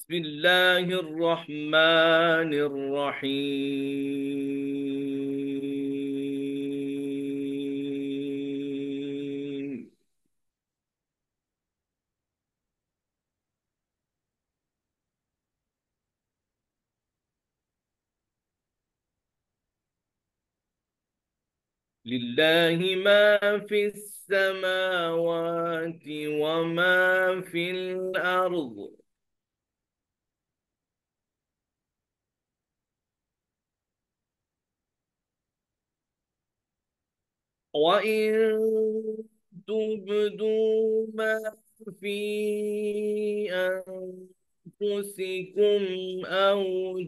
بسم الله الرحمن الرحيم. لله ما في السماوات وما في الأرض. وإن تبدوا ما في أنفسكم أو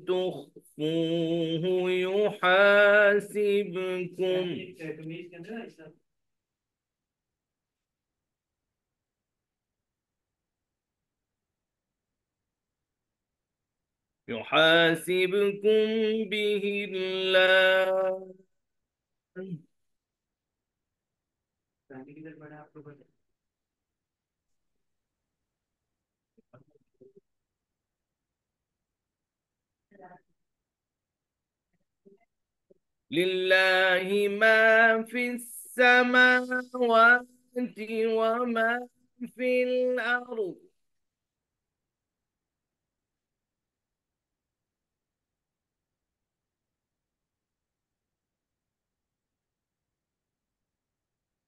تخفوه يحاسبكم به الله. لله ما في السماوات وما في الأرض.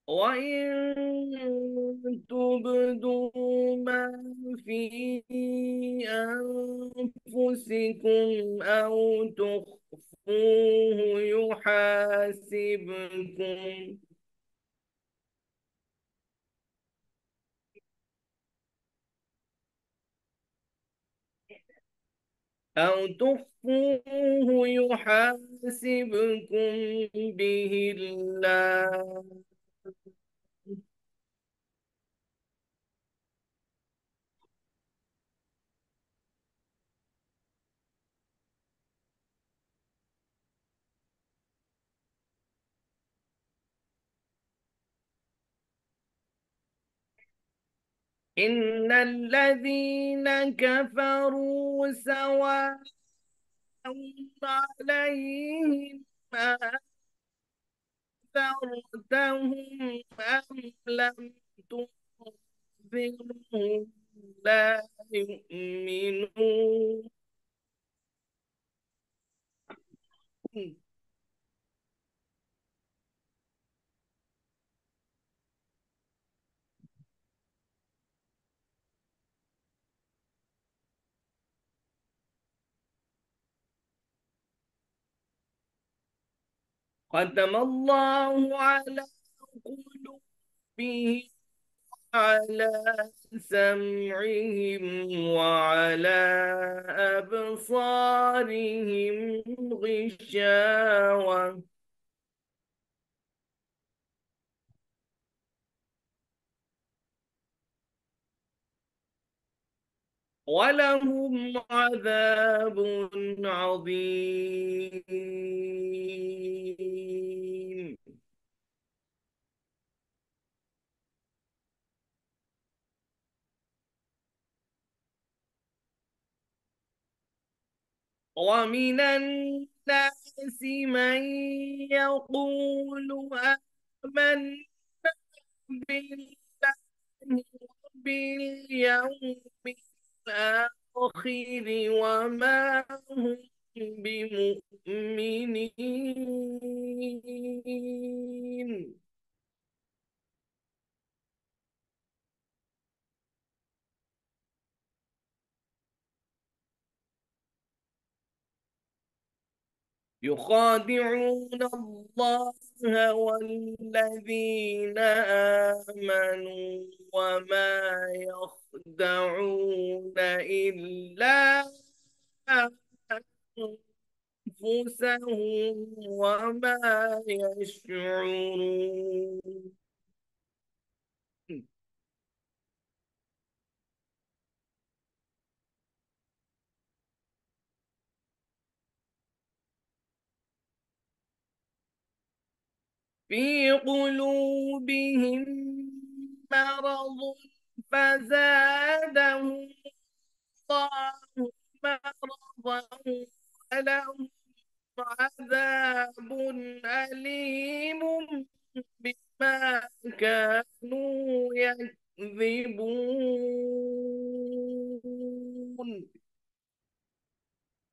وإن تبدوا ما في أنفسكم أو تخفوه يحاسبكم به الله. إن الذين كفروا سواء عليهم أنذرتهم أم لم تنذرهم لا يؤمنون. ختم الله على قلوبهم على سمعهم وعلى أبصارهم غشاوة ولهم عذاب عظيم. ومن الناس من يقول آمنا بالله وباليوم الآخر وما هم بمؤمنين. يخادعون الله والذين آمنوا وما يخدعون إلا أنفسهم وما يشعرون. في قلوبهم مرض فزادهم الله مرضا ولهم عذاب أليم بما كانوا يكذبون.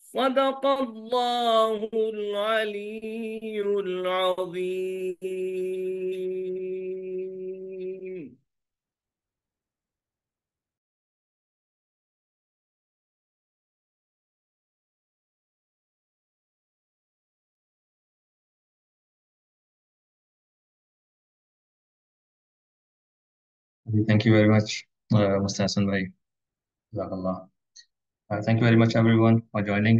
صدق الله العلي العظيم. Thank you very much, Mr. Hassan bhai. Jazakallah. Thank you very much everyone for joining.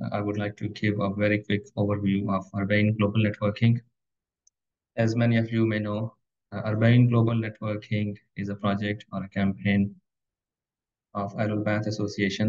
I would like to give a very quick overview of Arbain Global Networking. As many of you may know, Arbain Global Networking is a project or a campaign of Ahlul Bayt Association.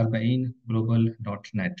arbainglobal.net।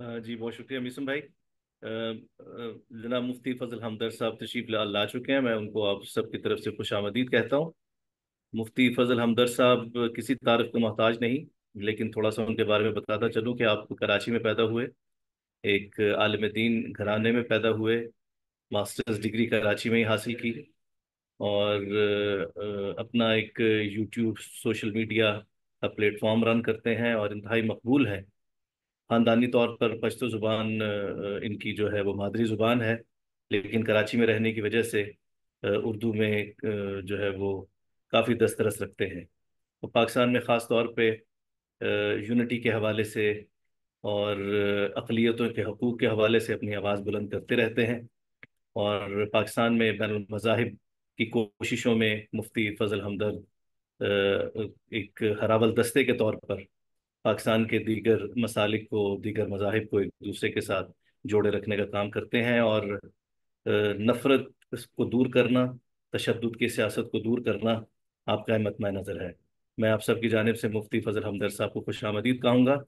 جی بہت شکریہ میسم بھائی۔ جناب مفتی فضل حمدر صاحب تشریف لا چکے ہیں، میں ان کو آپ سب کی طرف سے خوش آمدید کہتا ہوں۔ مفتی فضل حمدر صاحب کسی تعارف کو محتاج نہیں، لیکن تھوڑا سا ان کے بارے میں بتاتا چلوں کہ آپ کراچی میں پیدا ہوئے، ایک عالم دین گھرانے میں پیدا ہوئے، ماسٹرز ڈگری کراچی میں ہی حاصل کی، اور اپنا ایک یوٹیوب سوشل میڈیا کا پلیٹ فارم رن کرتے ہیں اور انتہائی مقبول ہے۔ خاندانی طور پر پشتو زبان ان کی جو ہے وہ مادری زبان ہے، لیکن کراچی میں رہنے کی وجہ سے اردو میں جو ہے وہ کافی دسترس رکھتے ہیں۔ وہ پاکستان میں خاص طور پہ یونٹی کے حوالے سے اور اقلیتوں کے حقوق کے حوالے سے اپنی آواز بلند کرتے رہتے ہیں، اور پاکستان میں بین المذاہب کی کوششوں میں مفتی فضل ہمدرد ایک ہراول دستے کے طور پر پاکستان کے دیگر مسالک کو، دیگر مذاہب کو ایک دوسرے کے ساتھ جوڑے رکھنے کا کام کرتے ہیں، اور نفرت کو دور کرنا، تشدد کی سیاست کو دور کرنا آپ کا مطمع نظر ہے۔ میں آپ سب کی جانب سے مفتی فضل حمدر صاحب کو خوش آمدید کہوں گا،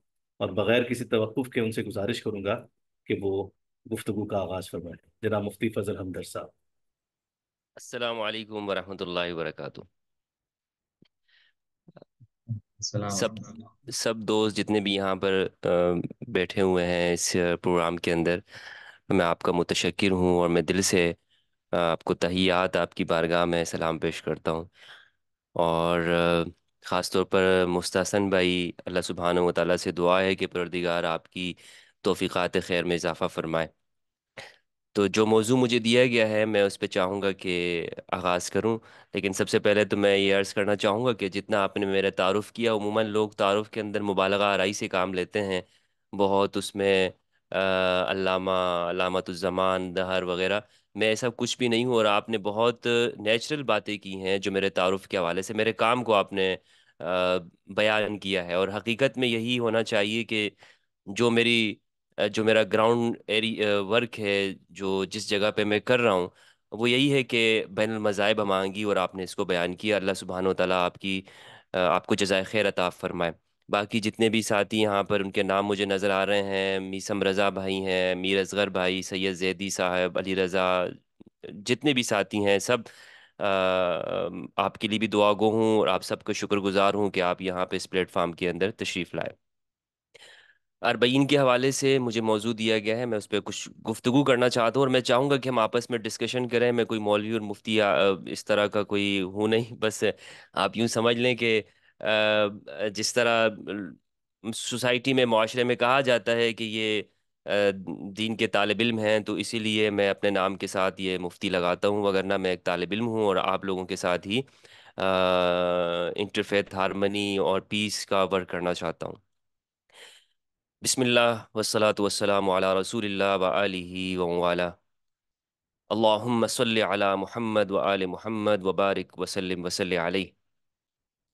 اور بغیر کسی توقف کے ان سے گزارش کروں گا کہ وہ گفتگو کا آغاز فرمائیں۔ جناب مفتی فضل حمدر صاحب۔ السلام علیکم ورحمۃ اللہ وبرکاتہ۔ السلام سب ورحمۃ اللہ۔ سب دوست جتنے بھی یہاں پر بیٹھے ہوئے ہیں اس پروگرام کے اندر، میں آپ کا متشکر ہوں، اور میں دل سے آپ کو تحیات، آپ کی بارگاہ میں سلام پیش کرتا ہوں۔ اور خاص طور پر مستحسن بھائی، اللہ سبحانہ و تعالیٰ سے دعا ہے کہ پروردگار آپ کی توفیقات خیر میں اضافہ فرمائے۔ تو جو موضوع مجھے دیا گیا ہے میں اس پہ چاہوں گا کہ آغاز کروں، لیکن سب سے پہلے تو میں یہ عرض کرنا چاہوں گا کہ جتنا آپ نے میرا تعارف کیا، عموماً لوگ تعارف کے اندر مبالغہ آرائی سے کام لیتے ہیں، بہت اس میں علامہ، علامت الزمان، دہر وغیرہ۔ میں ایسا کچھ بھی نہیں ہوں، اور آپ نے بہت نیچرل باتیں کی ہیں جو میرے تعارف کے حوالے سے میرے کام کو آپ نے آ، بیان کیا ہے، اور حقیقت میں یہی ہونا چاہیے کہ جو میری جو میرا گراؤنڈ ورک ہے، جو جس جگہ پہ میں کر رہا ہوں، وہ یہی ہے کہ بین المذاہب ہمانگی، اور آپ نے اس کو بیان کیا۔ اللہ سبحانہ و تعالیٰ آپ کو جزائے خیر عطا فرمائے۔ باقی جتنے بھی ساتھی یہاں پر، ان کے نام مجھے نظر آ رہے ہیں، میسم رضا بھائی ہیں، میر اصغر بھائی، سید زیدی صاحب، علی رضا، جتنے بھی ساتھی ہیں سب، آ، آپ کے لیے بھی دعا گو ہوں، اور آپ سب کا شکر گزار ہوں کہ آپ یہاں پہ اس پلیٹ فارم کے اندر تشریف لائے۔ اربعین کے حوالے سے مجھے موضوع دیا گیا ہے، میں اس پہ کچھ گفتگو کرنا چاہتا ہوں، اور میں چاہوں گا کہ ہم آپس میں ڈسکشن کریں۔ میں کوئی مولوی اور مفتی اس طرح کا کوئی ہوں نہیں، بس آپ یوں سمجھ لیں کہ جس طرح سوسائٹی میں، معاشرے میں کہا جاتا ہے کہ یہ دین کے طالب علم ہیں، تو اسی لیے میں اپنے نام کے ساتھ یہ مفتی لگاتا ہوں، وگرنہ میں ایک طالب علم ہوں، اور آپ لوگوں کے ساتھ ہی انٹرفیتھ ہارمنی اور پیس کا ورک کرنا چاہتا ہوں۔ بسم اللہ والصلاة والسلام علی رسول اللہ وآلہ وموالا۔ اللہم صلی علی محمد وآل محمد وبارک وسلم وصلی علیہ۔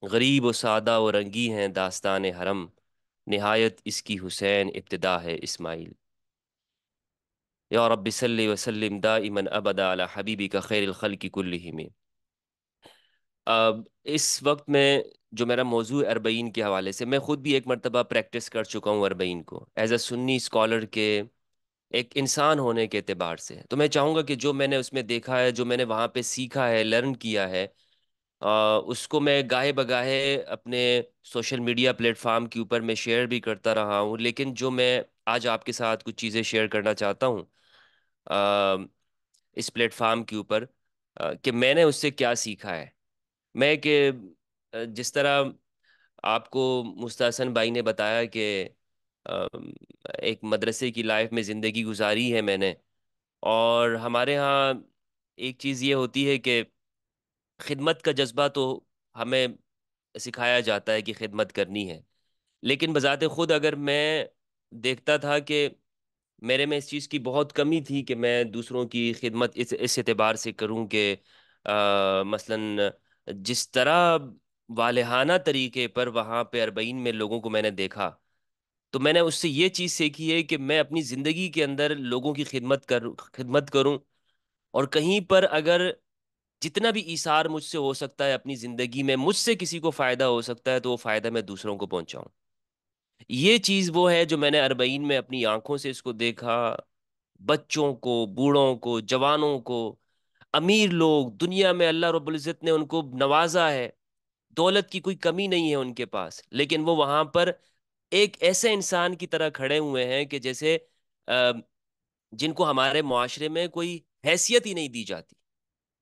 غریب و سادہ و رنگی ہیں داستان حرم، نہایت اس کی حسین، ابتدا ہے اسماعیل۔ یا رب صلی وسلم دائما ابدا علی حبیبک خیر الخلق کلہم۔ اب اس وقت میں جو میرا موضوع اربعین کے حوالے سے، میں خود بھی ایک مرتبہ پریکٹس کر چکا ہوں اربعین کو، ایز اے سنی اسکالر کے ایک انسان ہونے کے اعتبار سے، تو میں چاہوں گا کہ جو میں نے اس میں دیکھا ہے، جو میں نے وہاں پہ سیکھا ہے، لرن کیا ہے، اس کو میں گاہے بگاہے اپنے سوشل میڈیا پلیٹ فارم کے اوپر میں شیئر بھی کرتا رہا ہوں، لیکن جو میں آج آپ کے ساتھ کچھ چیزیں شیئر کرنا چاہتا ہوں اس پلیٹ فارم کے اوپر، کہ میں نے اس سے کیا سیکھا ہے۔ میں کہ جس طرح آپ کو مستحسن بھائی نے بتایا کہ ام، ایک مدرسے کی لائف میں زندگی گزاری ہے میں نے، اور ہمارے ہاں ایک چیز یہ ہوتی ہے کہ خدمت کا جذبہ تو ہمیں سکھایا جاتا ہے کہ خدمت کرنی ہے، لیکن بذات خود اگر میں دیکھتا تھا کہ میرے میں اس چیز کی بہت کمی تھی کہ میں دوسروں کی خدمت اس اعتبار سے کروں کہ مثلا جس طرح والہانہ طریقے پر وہاں پہ اربعین میں لوگوں کو میں نے دیکھا، تو میں نے اس سے یہ چیز سیکھی ہے کہ میں اپنی زندگی کے اندر لوگوں کی خدمت کروں، اور کہیں پر اگر جتنا بھی ایثار مجھ سے ہو سکتا ہے اپنی زندگی میں، مجھ سے کسی کو فائدہ ہو سکتا ہے، تو وہ فائدہ میں دوسروں کو پہنچاؤں۔ یہ چیز وہ ہے جو میں نے اربعین میں اپنی آنکھوں سے اس کو دیکھا. بچوں کو، بوڑھوں کو، جوانوں کو، امیر لوگ دنیا میں اللہ رب العزت نے ان کو نوازا ہے، دولت کی کوئی کمی نہیں ہے ان کے پاس، لیکن وہ وہاں پر ایک ایسے انسان کی طرح کھڑے ہوئے ہیں کہ جیسے جن کو ہمارے معاشرے میں کوئی حیثیت ہی نہیں دی جاتی.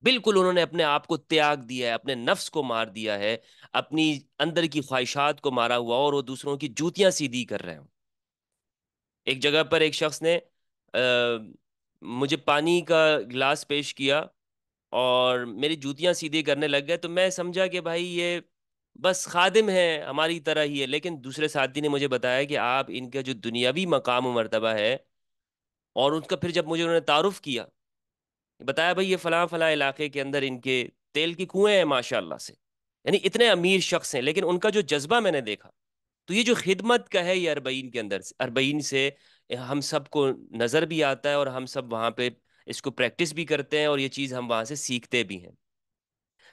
بالکل انہوں نے اپنے آپ کو تیاگ دیا ہے، اپنے نفس کو مار دیا ہے، اپنی اندر کی خواہشات کو مارا ہوا، اور وہ دوسروں کی جوتیاں سیدھی کر رہے ہوں. ایک جگہ پر ایک شخص نے مجھے پانی کا گلاس پیش کیا اور میری جوتیاں سیدھی کرنے لگ گئے، تو میں سمجھا کہ بھائی یہ بس خادم ہے ہماری طرح ہی ہے. لیکن دوسرے ساتھی نے مجھے بتایا کہ آپ ان کا جو دنیاوی مقام و مرتبہ ہے، اور ان کا پھر جب مجھے انہوں نے تعارف کیا، بتایا بھائی یہ فلاں فلاں علاقے کے اندر ان کے تیل کی کنویں ہیں ماشاء اللہ سے، یعنی اتنے امیر شخص ہیں، لیکن ان کا جو جذبہ میں نے دیکھا. تو یہ جو خدمت کا ہے، یہ اربعین کے اندر، اربعین سے ہم سب کو نظر بھی آتا ہے، اور ہم سب وہاں پہ اس کو پریکٹس بھی کرتے ہیں، اور یہ چیز ہم وہاں سے سیکھتے بھی ہیں.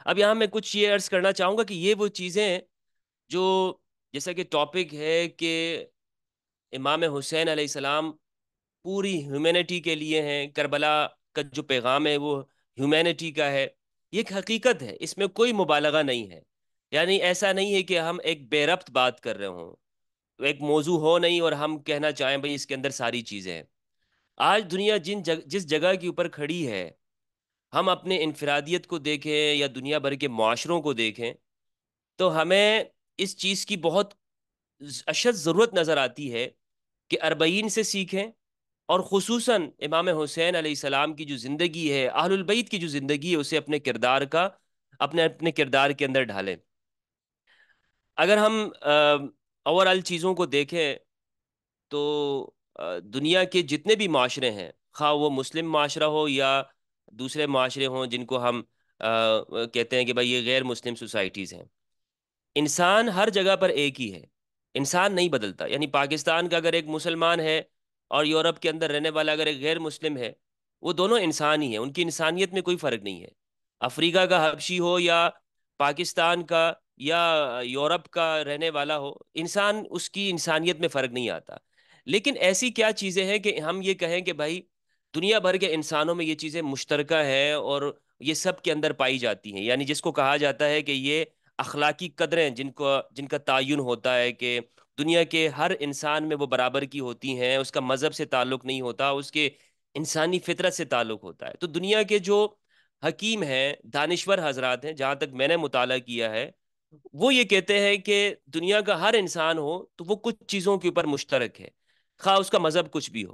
اب یہاں میں کچھ یہ عرض کرنا چاہوں گا کہ یہ وہ چیزیں ہیں جو، جیسا کہ ٹاپک ہے کہ امام حسین علیہ السلام پوری ہیومینٹی کے لیے ہیں، کربلا کا جو پیغام ہے وہ ہیومینٹی کا ہے. یہ ایک حقیقت ہے، اس میں کوئی مبالغہ نہیں ہے. یعنی ایسا نہیں ہے کہ ہم ایک بے ربط بات کر رہے ہوں، ایک موضوع ہو نہیں اور ہم کہنا چاہیں بھئی اس کے اندر ساری چیزیں ہیں. آج دنیا جس جگہ کے اوپر کھڑی ہے، ہم اپنے انفرادیت کو دیکھیں یا دنیا بھر کے معاشروں کو دیکھیں، تو ہمیں اس چیز کی بہت اشد ضرورت نظر آتی ہے کہ اربعین سے سیکھیں، اور خصوصاً امام حسین علیہ السلام کی جو زندگی ہے، اہل البیت کی جو زندگی ہے، اسے اپنے کردار کا اپنے اپنے کردار کے اندر ڈھالیں. اگر ہم اوورآل چیزوں کو دیکھیں تو دنیا کے جتنے بھی معاشرے ہیں، خواہ وہ مسلم معاشرہ ہو یا دوسرے معاشرے ہوں جن کو ہم کہتے ہیں کہ بھائی یہ غیر مسلم سوسائٹیز ہیں، انسان ہر جگہ پر ایک ہی ہے، انسان نہیں بدلتا. یعنی پاکستان کا اگر ایک مسلمان ہے اور یورپ کے اندر رہنے والا اگر ایک غیر مسلم ہے، وہ دونوں انسان ہی ہیں، ان کی انسانیت میں کوئی فرق نہیں ہے. افریقہ کا حبشی ہو یا پاکستان کا یا یورپ کا رہنے والا ہو، انسان اس کی انسانیت میں فرق نہیں آتا. لیکن ایسی کیا چیزیں ہیں کہ ہم یہ کہیں کہ بھائی دنیا بھر کے انسانوں میں یہ چیزیں مشترکہ ہیں اور یہ سب کے اندر پائی جاتی ہیں. یعنی جس کو کہا جاتا ہے کہ یہ اخلاقی قدریں جن کا تعین ہوتا ہے کہ دنیا کے ہر انسان میں وہ برابر کی ہوتی ہیں، اس کا مذہب سے تعلق نہیں ہوتا، اس کے انسانی فطرت سے تعلق ہوتا ہے. تو دنیا کے جو حکیم ہیں، دانشور حضرات ہیں، جہاں تک میں نے مطالعہ کیا ہے، وہ یہ کہتے ہیں کہ دنیا کا ہر انسان ہو تو وہ کچھ چیزوں کے اوپر مشترک ہے، خواہ اس کا مذہب کچھ بھی ہو.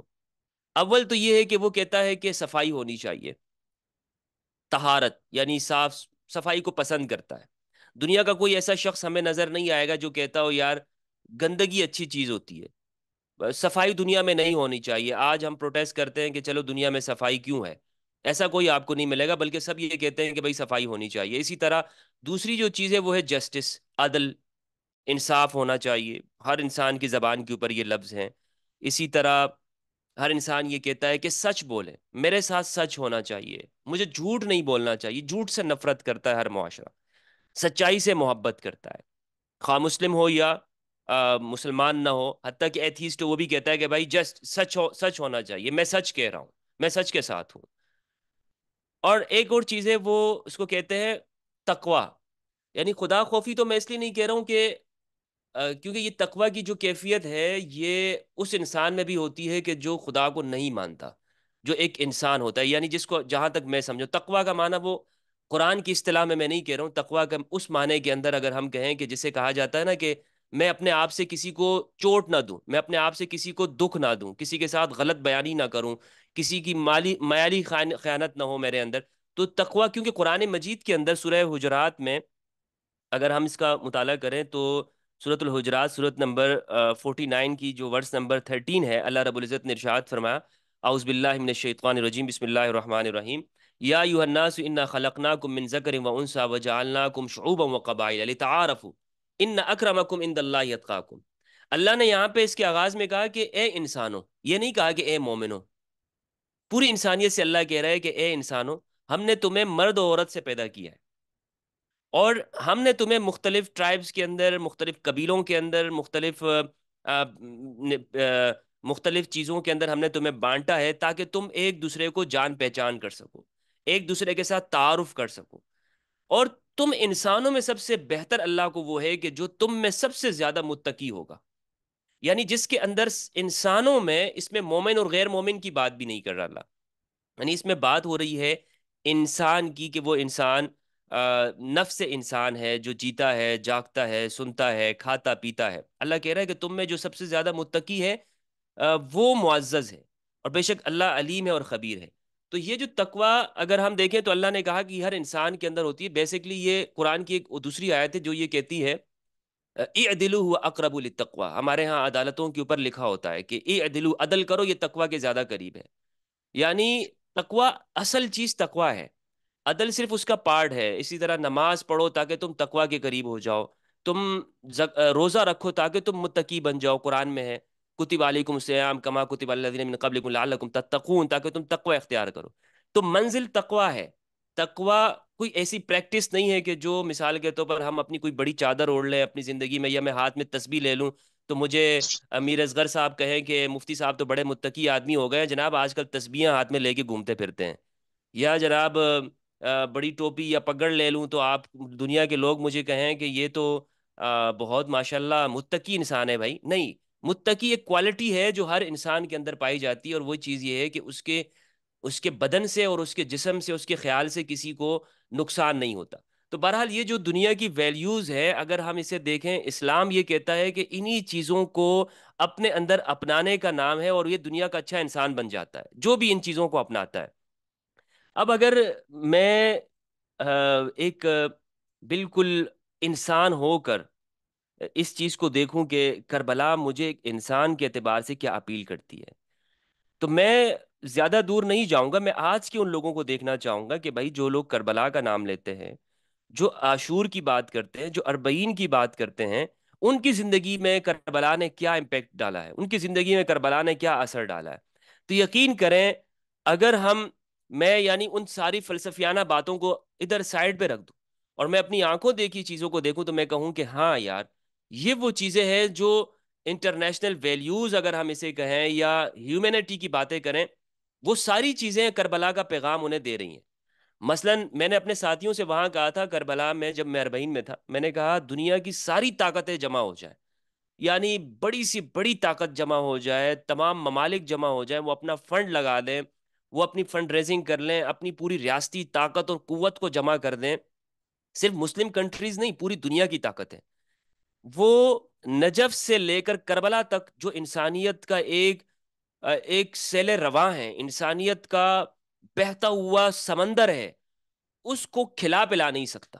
اول تو یہ ہے کہ وہ کہتا ہے کہ صفائی ہونی چاہیے، طہارت، یعنی صاف صفائی کو پسند کرتا ہے. دنیا کا کوئی ایسا شخص ہمیں نظر نہیں آئے گا جو کہتا ہو یار گندگی اچھی چیز ہوتی ہے، صفائی دنیا میں نہیں ہونی چاہیے. آج ہم پروٹیسٹ کرتے ہیں کہ چلو دنیا میں صفائی کیوں ہے، ایسا کوئی آپ کو نہیں ملے گا، بلکہ سب یہ کہتے ہیں کہ بھائی صفائی ہونی چاہیے. اسی طرح دوسری جو چیز ہے وہ ہے جسٹس، عدل، انصاف ہونا چاہیے. ہر انسان کی زبان کے اوپر یہ لفظ ہیں. اسی طرح ہر انسان یہ کہتا ہے کہ سچ بولے، میرے ساتھ سچ ہونا چاہیے، مجھے جھوٹ نہیں بولنا چاہیے. جھوٹ سے نفرت کرتا ہے ہر معاشرہ، سچائی سے محبت کرتا ہے، خواہ مسلم ہو یا مسلمان نہ ہو. حتیٰ کہ ایتھیسٹ وہ بھی کہتا ہے کہ بھائی جسٹ سچ ہونا چاہیے، میں سچ کہہ رہا ہوں، میں سچ کے ساتھ ہوں. اور ایک اور چیز ہے، وہ اس کو کہتے ہیں تقوی. یعنی خدا خوفی تو میں اس لیے نہیں کہہ رہا ہوں کہ کیونکہ یہ تقوی کی جو کیفیت ہے یہ اس انسان میں بھی ہوتی ہے کہ جو خدا کو نہیں مانتا، جو ایک انسان ہوتا ہے. یعنی جس کو جہاں تک میں سمجھوں تقوی کا معنی وہ قرآن کی اصطلاح میں نہیں کہہ رہا ہوں. تقوی کا اس معنی کے اندر اگر ہم کہیں کہ جسے کہا جاتا ہے نا کہ میں اپنے آپ سے کسی کو چوٹ نہ دوں، میں اپنے آپ سے کسی کو دکھ نہ دوں، کسی کے ساتھ غلط بیانی نہ کروں، کسی کی معیاری خیانت نہ ہو میرے اندر. تو تقوی، کیونکہ قرآن مجید کے اندر سورہ حجرات میں اگر ہم اس کا مطالعہ کریں تو سورۃ الحجرات سورۃ نمبر 49 کی جو ورس نمبر 13 ہے، اللہ رب العزت نے ارشاد فرمایا، اعوذ باللہ من الشیطان الرجیم، بسم اللہ الرحمن الرحیم، یا ایھا الناس انا خلقناکم من ذکر و انثی وجعلناکم شعوبا وقبائل لتعارفوا ان اکرمکم عند اللہ اتقاکم. اللہ نے یہاں پہ اس کے آغاز میں کہا کہ اے انسانوں، یہ نہیں کہا کہ اے مومنوں. پوری انسانیت سے اللہ کہہ رہا ہے کہ اے انسانوں، ہم نے تمہیں مرد و عورت سے پیدا کیا ہے، اور ہم نے تمہیں مختلف ٹرائبز کے اندر، مختلف قبیلوں کے اندر، مختلف مختلف چیزوں کے اندر ہم نے تمہیں بانٹا ہے تاکہ تم ایک دوسرے کو جان پہچان کر سکو، ایک دوسرے کے ساتھ تعارف کر سکو، اور تم انسانوں میں سب سے بہتر اللہ کو وہ ہے کہ جو تم میں سب سے زیادہ متقی ہوگا، یعنی جس کے اندر انسانوں میں، اس میں مومن اور غیر مومن کی بات بھی نہیں کر رہا اللہ، یعنی اس میں بات ہو رہی ہے انسان کی، کہ وہ انسان نفس انسان ہے جو جیتا ہے، جاگتا ہے، سنتا ہے، کھاتا پیتا ہے۔ اللہ کہہ رہا ہے کہ تم میں جو سب سے زیادہ متقی ہے وہ معزز ہے، اور بے شک اللہ علیم ہے اور خبیر ہے۔ تو یہ جو تقوی اگر ہم دیکھیں تو اللہ نے کہا کہ ہر انسان کے اندر ہوتی ہے۔ بیسیکلی یہ قرآن کی ایک دوسری آیت ہے جو یہ کہتی ہے اعدلوا هو اقرب للتقوی، ہمارے ہاں عدالتوں کے اوپر لکھا ہوتا ہے کہ اعدلوا، عدل کرو، یہ تقوی کے زیادہ قریب ہے۔ یعنی تقوی، اصل چیز تقوی ہے، عدل صرف اس کا پارٹ ہے۔ اسی طرح نماز پڑھو تاکہ تم تقوی کے قریب ہو جاؤ، تم روزہ رکھو تاکہ تم متقی بن جاؤ، قرآن میں ہے کتب علیکم الصیام کما کتب علی الذین من قبلکم لعلکم تتقون، تاکہ تم تقوی اختیار کرو۔ تو منزل تقوی ہے۔ تقوی کوئی ایسی پریکٹس نہیں ہے کہ جو مثال کے طور پر ہم اپنی کوئی بڑی چادر اوڑھ لیں اپنی زندگی میں، یا میں ہاتھ میں تسبیح لے لوں تو مجھے امیر اصغر صاحب کہیں کہ مفتی صاحب تو بڑے متقی آدمی ہو گئے ہیں، جناب آج کل تسبیحاں ہاتھ میں لے کے گھومتے پھرتے ہیں۔ یا جناب بڑی ٹوپی یا پگڑ لے لوں تو آپ دنیا کے لوگ مجھے کہیں کہ یہ تو بہت ماشاءاللہ متقی انسان ہے۔ بھائی نہیں، متقی ایک کوالٹی ہے جو ہر انسان کے اندر پائی جاتی ہے، اور وہ چیز یہ ہے کہ اس کے بدن سے اور اس کے جسم سے، اس کے خیال سے کسی کو نقصان نہیں ہوتا۔ تو بہرحال یہ جو دنیا کی ویلیوز ہے، اگر ہم اسے دیکھیں، اسلام یہ کہتا ہے کہ انہی چیزوں کو اپنے اندر اپنانے کا نام ہے، اور یہ دنیا کا اچھا انسان بن جاتا ہے جو بھی ان چیزوں کو اپناتا ہے۔ اب اگر میں ایک بالکل انسان ہو کر اس چیز کو دیکھوں کہ کربلا مجھے ایک انسان کے اعتبار سے کیا اپیل کرتی ہے، تو میں زیادہ دور نہیں جاؤں گا، میں آج کے ان لوگوں کو دیکھنا چاہوں گا کہ بھائی جو لوگ کربلا کا نام لیتے ہیں، جو عاشور کی بات کرتے ہیں، جو اربعین کی بات کرتے ہیں، ان کی زندگی میں کربلا نے کیا امپیکٹ ڈالا ہے، ان کی زندگی میں کربلا نے کیا اثر ڈالا ہے۔ تو یقین کریں، اگر میں یعنی ان ساری فلسفیانہ باتوں کو ادھر سائڈ پہ رکھ دوں اور میں اپنی آنکھوں دیکھی چیزوں کو دیکھوں، تو میں کہوں کہ ہاں یار، یہ وہ چیزیں ہیں جو انٹرنیشنل ویلیوز اگر ہم اسے کہیں یا ہیومینٹی کی باتیں کریں، وہ ساری چیزیں کربلا کا پیغام انہیں دے رہی ہیں۔ مثلا میں نے اپنے ساتھیوں سے وہاں کہا تھا کربلا میں، جب میں اربعین میں تھا، میں نے کہا دنیا کی ساری طاقتیں جمع ہو جائیں، یعنی بڑی سی بڑی طاقت جمع ہو جائے، تمام ممالک جمع ہو جائیں، وہ اپنا فنڈ لگا دیں، وہ اپنی فنڈ ریزنگ کر لیں، اپنی پوری ریاستی طاقت اور قوت کو جمع کر دیں، صرف مسلم کنٹریز نہیں، پوری دنیا کی طاقت ہے، وہ نجف سے لے کر کربلا تک جو انسانیت کا ایک سیل رواں ہے، انسانیت کا بہتا ہوا سمندر ہے، اس کو کھلا پلا نہیں سکتا،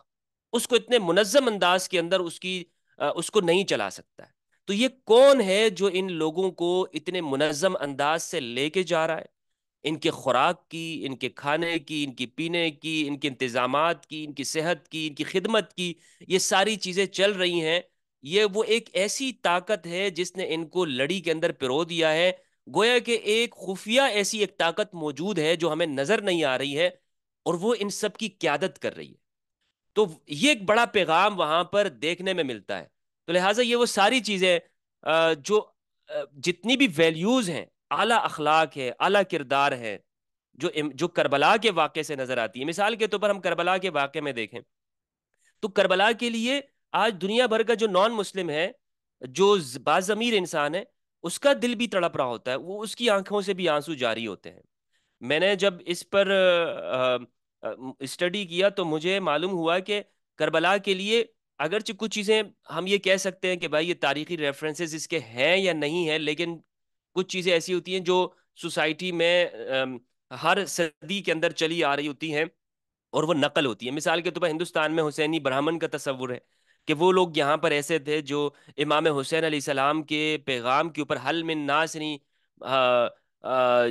اس کو اتنے منظم انداز کے اندر اس کو نہیں چلا سکتا ہے۔ تو یہ کون ہے جو ان لوگوں کو اتنے منظم انداز سے لے کے جا رہا ہے؟ ان کے خوراک کی، ان کے کھانے کی، ان کی پینے کی، ان کے انتظامات کی، ان کی صحت کی، ان کی خدمت کی، یہ ساری چیزیں چل رہی ہیں۔ یہ وہ ایک ایسی طاقت ہے جس نے ان کو لڑی کے اندر پرو دیا ہے، گویا کہ ایک خفیہ ایسی ایک طاقت موجود ہے جو ہمیں نظر نہیں آ رہی ہے، اور وہ ان سب کی قیادت کر رہی ہے۔ تو یہ ایک بڑا پیغام وہاں پر دیکھنے میں ملتا ہے۔ تو لہٰذا یہ وہ ساری چیزیں جو جتنی بھی ویلیوز ہیں، اعلیٰ اخلاق ہے، اعلیٰ کردار ہے، جو کربلا کے واقعے سے نظر آتی ہے۔ مثال کے طور پر ہم کربلا کے واقعے میں دیکھیں تو کربلا کے لیے آج دنیا بھر کا جو نان مسلم ہے، جو باضمیر انسان ہے، اس کا دل بھی تڑپ رہا ہوتا ہے، وہ اس کی آنکھوں سے بھی آنسو جاری ہوتے ہیں۔ میں نے جب اس پر اسٹڈی کیا تو مجھے معلوم ہوا کہ کربلا کے لیے اگرچہ کچھ چیزیں ہم یہ کہہ سکتے ہیں کہ بھائی یہ تاریخی ریفرنسز اس کے ہیں یا نہیں ہیں، لیکن کچھ چیزیں ایسی ہوتی ہیں جو سوسائٹی میں ہر صدی کے اندر چلی آ رہی ہوتی ہیں اور وہ نقل ہوتی ہے۔ مثال کے طور پر ہندوستان میں حسینی برہمن کا تصور ہے کہ وہ لوگ یہاں پر ایسے تھے جو امام حسین علیہ السلام کے پیغام کے اوپر حل من ناصری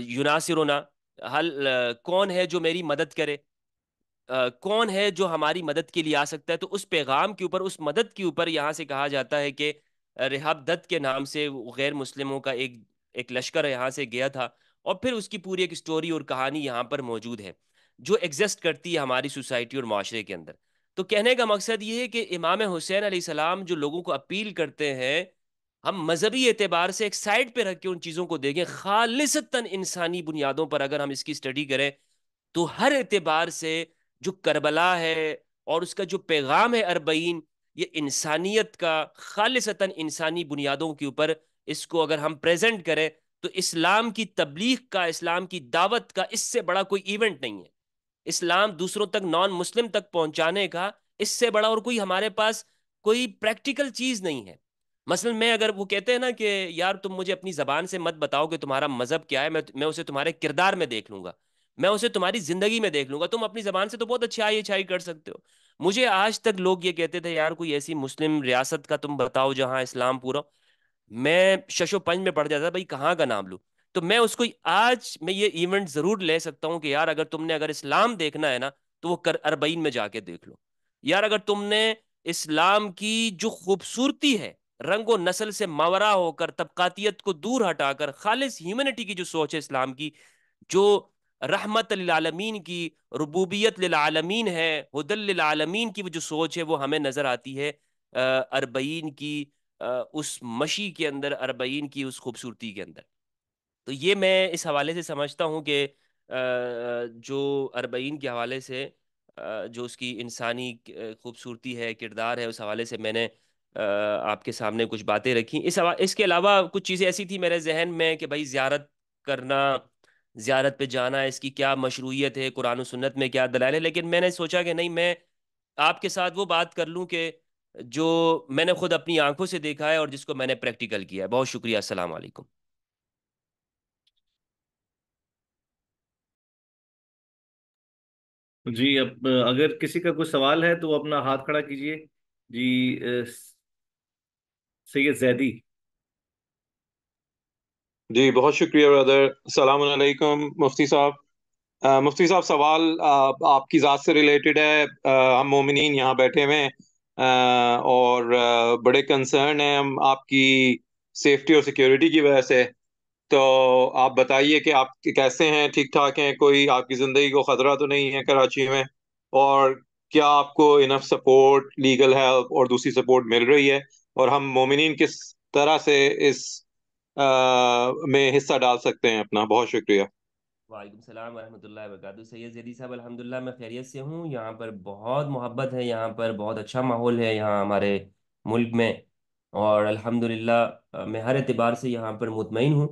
یناصرنا، کون ہے جو میری مدد کرے، کون ہے جو ہماری مدد کے لیے آ سکتا ہے۔ تو اس پیغام کے اوپر، اس مدد کے اوپر یہاں سے کہا جاتا ہے کہ رحاب دت کے نام سے غیر مسلموں کا ایک لشکر یہاں سے گیا تھا، اور پھر اس کی پوری ایک سٹوری اور کہانی یہاں پر موجود ہے جو ایگزسٹ کرتی ہے ہماری سوسائٹی اور معاشرے کے اندر۔ تو کہنے کا مقصد یہ ہے کہ امام حسین علیہ السلام جو لوگوں کو اپیل کرتے ہیں ہم مذہبی اعتبار سے ایک سائڈ پہ رکھ کے ان چیزوں کو دیکھیں، خالصتاً انسانی بنیادوں پر اگر ہم اس کی اسٹڈی کریں تو ہر اعتبار سے جو کربلا ہے اور اس کا جو پیغام ہے اربعین، یہ انسانیت کا خالصتاً انسانی بنیادوں کے اوپر اس کو اگر ہم پریزنٹ کریں تو اسلام کی تبلیغ کا، اسلام کی دعوت کا اس سے بڑا کوئی ایونٹ نہیں ہے۔ اسلام دوسروں تک، نان مسلم تک پہنچانے کا اس سے بڑا اور کوئی ہمارے پاس کوئی پریکٹیکل چیز نہیں ہے۔ مثلا میں اگر، وہ کہتے ہیں نا کہ یار تم مجھے اپنی زبان سے مت بتاؤ کہ تمہارا مذہب کیا ہے، میں اسے تمہارے کردار میں دیکھ لوں گا، میں اسے تمہاری زندگی میں دیکھ لوں گا۔ تم اپنی زبان سے تو بہت اچھائی اچھائی کر سکتے ہو۔ مجھے آج تک لوگ یہ کہتے تھے یار کوئی ایسی مسلم ریاست کا تم بتاؤ جہاں اسلام پورا، میں شش و پنج میں پڑ جاتا تھا بھائی کہاں کا نام لوں۔ تو میں اس کو آج میں یہ ایونٹ ضرور لے سکتا ہوں کہ یار اگر تم نے اگر اسلام دیکھنا ہے نا تو وہ اربعین میں جا کے دیکھ لو۔ یار اگر تم نے اسلام کی جو خوبصورتی ہے، رنگ و نسل سے ماورا ہو کر، طبقاتیت کو دور ہٹا کر، خالص ہیومنٹی کی جو سوچ ہے اسلام کی، جو رحمت للعالمین کی، ربوبیت للعالمین ہے، ہدل للعالمین کی وہ جو سوچ ہے وہ ہمیں نظر آتی ہے اربعین کی اس مشی کے اندر، اربعین کی اس خوبصورتی کے اندر۔ تو یہ میں اس حوالے سے سمجھتا ہوں کہ جو اربعین کے حوالے سے جو اس کی انسانی خوبصورتی ہے، کردار ہے، اس حوالے سے میں نے آپ کے سامنے کچھ باتیں رکھی۔ اس کے علاوہ کچھ چیزیں ایسی تھی میرے ذہن میں کہ بھائی زیارت کرنا، زیارت پہ جانا، اس کی کیا مشروعیت ہے، قرآن و سنت میں کیا دلائل ہے، لیکن میں نے سوچا کہ نہیں، میں آپ کے ساتھ وہ بات کر لوں کہ جو میں نے خود اپنی آنکھوں سے دیکھا ہے اور جس کو میں نے پریکٹیکل کیا ہے۔ بہت شکریہ، السلام علیکم۔ جی اب اگر کسی کا کوئی سوال ہے تو وہ اپنا ہاتھ کھڑا کیجئے۔ جی سید زیدی۔ جی بہت شکریہ برادر، السلام علیکم مفتی صاحب۔ مفتی صاحب سوال آپ کی ذات سے ریلیٹڈ ہے۔ ہم مومنین یہاں بیٹھے ہوئے ہیں اور بڑے کنسرن ہیں ہم آپ کی سیفٹی اور سیکیورٹی کی وجہ سے۔ تو آپ بتائیے کہ آپ کیسے ہیں، ٹھیک ٹھاک ہیں، کوئی آپ کی زندگی کو خطرہ تو نہیں ہے کراچی میں؟ اور کیا آپ کو انف سپورٹ، لیگل ہیلپ اور دوسری سپورٹ مل رہی ہے؟ اور ہم مومنین کس طرح سے اس میں حصہ ڈال سکتے ہیں اپنا؟ بہت شکریہ۔ وعلیکم السلام ورحمۃ اللہ وبرکاتہ۔ سید زیدی صاحب، الحمدللہ میں خیریت سے ہوں۔ یہاں پر بہت محبت ہے، یہاں پر بہت اچھا ماحول ہے یہاں ہمارے ملک میں، اور الحمدللہ میں ہر اعتبار سے یہاں پر مطمئن ہوں۔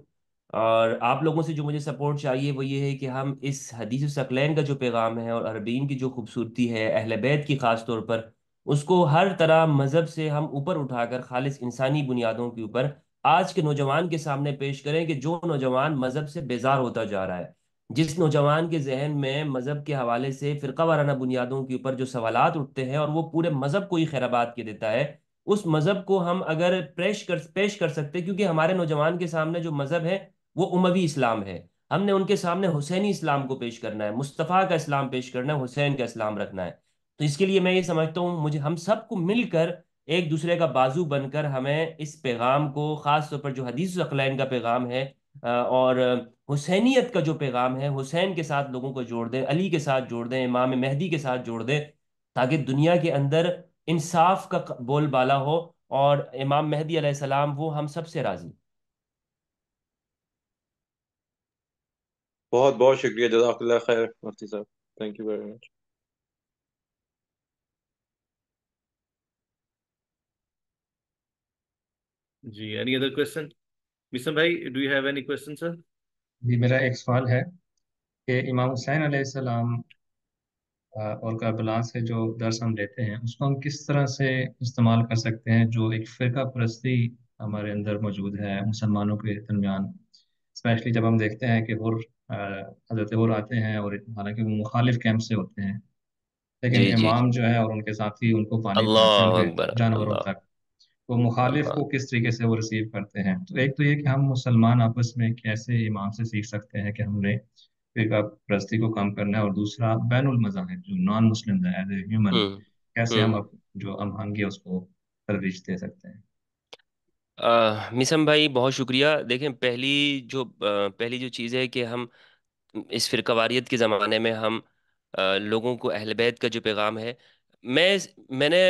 اور آپ لوگوں سے جو مجھے سپورٹ چاہیے وہ یہ ہے کہ ہم اس حدیث ثقلین کا جو پیغام ہے اور عربین کی جو خوبصورتی ہے، اہل بیت کی خاص طور پر، اس کو ہر طرح مذہب سے ہم اوپر اٹھا کر خالص انسانی بنیادوں کے اوپر آج کے نوجوان کے سامنے پیش کریں کہ جو نوجوان مذہب سے بیزار ہوتا جا رہا ہے، جس نوجوان کے ذہن میں مذہب کے حوالے سے فرقہ وارانہ بنیادوں کے اوپر جو سوالات اٹھتے ہیں اور وہ پورے مذہب کو ہی خیراباد کے دیتا ہے، اس مذہب کو ہم اگر پیش کر سکتے، کیونکہ ہمارے نوجوان کے سامنے جو مذہب ہے وہ اموی اسلام ہے، ہم نے ان کے سامنے حسینی اسلام کو پیش کرنا ہے، مصطفیٰ کا اسلام پیش کرنا ہے، حسین کا اسلام رکھنا ہے۔ تو اس کے لیے میں یہ سمجھتا ہوں مجھے ہم سب کو مل کر ایک دوسرے کا بازو بن کر ہمیں اس پیغام کو، خاص طور پر جو حدیث ثقلین کا پیغام ہے اور حسینیت کا جو پیغام ہے، حسین کے ساتھ لوگوں کو جوڑ دیں، علی کے ساتھ جوڑ دیں، امام مہدی کے ساتھ جوڑ دیں، تاکہ دنیا کے اندر انصاف کا بول بالا ہو اور امام مہدی علیہ السلام وہ ہم سب سے راضی۔ بہت بہت شکریہ، جزاک اللہ خیر مفتی صاحب، تھینک یو ویری مچ۔ جی اینی ادر کوشچن؟ مسلم بھائی، do you have any question sir? جی میرا ایک سوال ہے کہ امام حسین علیہ السلام اور کربلا سے جو درس ہم لیتے ہیں اس کو ہم کس طرح سے استعمال کر سکتے ہیں، جو ایک فرقہ پرستی ہمارے اندر موجود ہے مسلمانوں کے درمیان، اسپیشلی جب ہم دیکھتے ہیں کہ حضرت آتے ہیں اور حالانکہ وہ مخالف کیمپ سے ہوتے ہیں، لیکن جی جی جی، امام جو ہے اور ان کے ساتھی ان کو پانی پلاتے ہیں ان اللہ کے اکبر، جانوروں اللہ تک، وہ مخالف اللہ۔ کو کس طریقے سے وہ ریسیو کرتے ہیں۔ تو ایک تو یہ کہ ہم مسلمان آپس میں کیسے امام سے سیکھ سکتے ہیں کہ ہم نے فرقہ پرستی کو کم کرنا ہے، اور دوسرا بین المذاہب جو نان مسلم ہے ایز اے ہیومن ہوں کیسے ہم ہوں جو ہم ہنگی اس کو ترویج دے سکتے ہیں۔ مسم بھائی بہت شکریہ۔ دیکھیں پہلی جو چیز ہے کہ ہم اس فرقہ واریت کے زمانے میں ہم لوگوں کو اہل بیت کا جو پیغام ہے، میں نے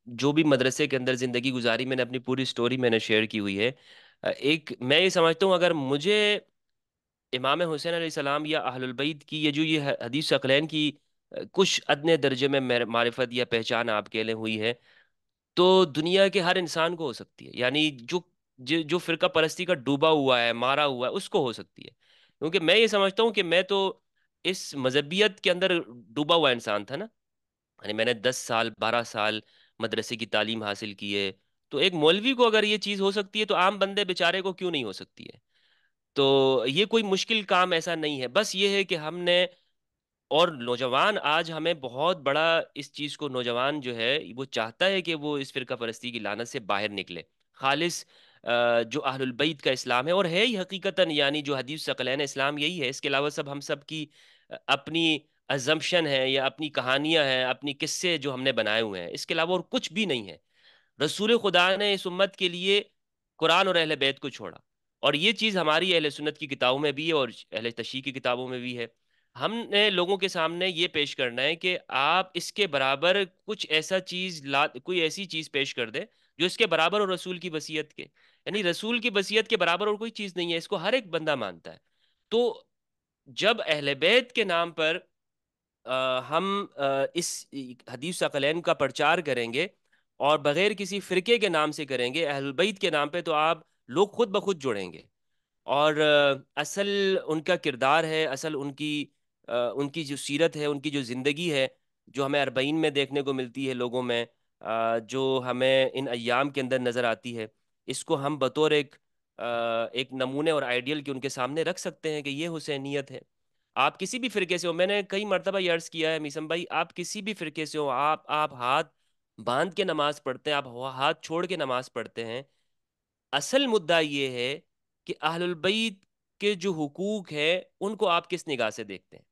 جو بھی مدرسے کے اندر زندگی گزاری، میں نے اپنی پوری سٹوری میں نے شیئر کی ہوئی ہے. ایک میں یہ سمجھتا ہوں اگر مجھے امام حسین علیہ السلام یا اہل البیت کی یہ حدیث ثقلین کی کچھ ادنے درجے میں معرفت یا پہچان آپ کے لیے ہوئی ہے، تو دنیا کے ہر انسان کو ہو سکتی ہے. یعنی جو فرقہ پرستی کا ڈوبا ہوا ہے، مارا ہوا ہے، اس کو ہو سکتی ہے. کیونکہ میں یہ سمجھتا ہوں کہ میں تو اس مذہبیت کے اندر ڈوبا ہوا انسان تھا نا. یعنی میں نے 10 سال 12 سال مدرسے کی تعلیم حاصل کی ہے. تو ایک مولوی کو اگر یہ چیز ہو سکتی ہے تو عام بندے بیچارے کو کیوں نہیں ہو سکتی ہے؟ تو یہ کوئی مشکل کام ایسا نہیں ہے. بس یہ ہے کہ ہم نے، اور نوجوان آج ہمیں بہت بڑا اس چیز کو، نوجوان جو ہے وہ چاہتا ہے کہ وہ اس فرقہ پرستی کی لعنت سے باہر نکلے. خالص جو اہل البیت کا اسلام ہے، اور ہے ہی حقیقتاً، یعنی جو حدیث ثقلین اسلام یہی ہے. اس کے علاوہ سب ہم سب کی اپنی ازمپشن ہے یا اپنی کہانیاں ہیں، اپنی قصے جو ہم نے بنائے ہوئے ہیں. اس کے علاوہ اور کچھ بھی نہیں ہے. رسول خدا نے اس امت کے لیے قرآن اور اہل بیت کو چھوڑا، اور یہ چیز ہماری اہل سنت کی کتابوں میں بھی ہے اور اہل تشیع کی کتابوں میں بھی ہے. ہم نے لوگوں کے سامنے یہ پیش کرنا ہے کہ آپ اس کے برابر کچھ ایسا چیز کوئی ایسی چیز پیش کر دیں جو اس کے برابر اور رسول کی وصیت کے، یعنی رسول کی وصیت کے برابر اور کوئی چیز نہیں ہے. اس کو ہر ایک بندہ مانتا ہے. تو جب اہل بیت کے نام پر ہم اس حدیث ثقلین کا پرچار کریں گے اور بغیر کسی فرقے کے نام سے کریں گے، اہل بیت کے نام پہ، تو آپ لوگ خود بخود جڑیں گے. اور اصل ان کا کردار ہے، اصل ان کی جو سیرت ہے، ان کی جو زندگی ہے، جو ہمیں اربعین میں دیکھنے کو ملتی ہے لوگوں میں، جو ہمیں ان ایام کے اندر نظر آتی ہے، اس کو ہم بطور ایک نمونے اور آئیڈیل کے ان کے سامنے رکھ سکتے ہیں کہ یہ حسینیت ہے. آپ کسی بھی فرقے سے ہو، میں نے کئی مرتبہ یہ عرض کیا ہے میسم بھائی، آپ کسی بھی فرقے سے ہو، آپ ہاتھ باندھ کے نماز پڑھتے ہیں، آپ ہاتھ چھوڑ کے نماز پڑھتے ہیں، اصل مدعا یہ ہے کہ اہل البیت کے جو حقوق ہے ان کو آپ کس نگاہ سے دیکھتے ہیں.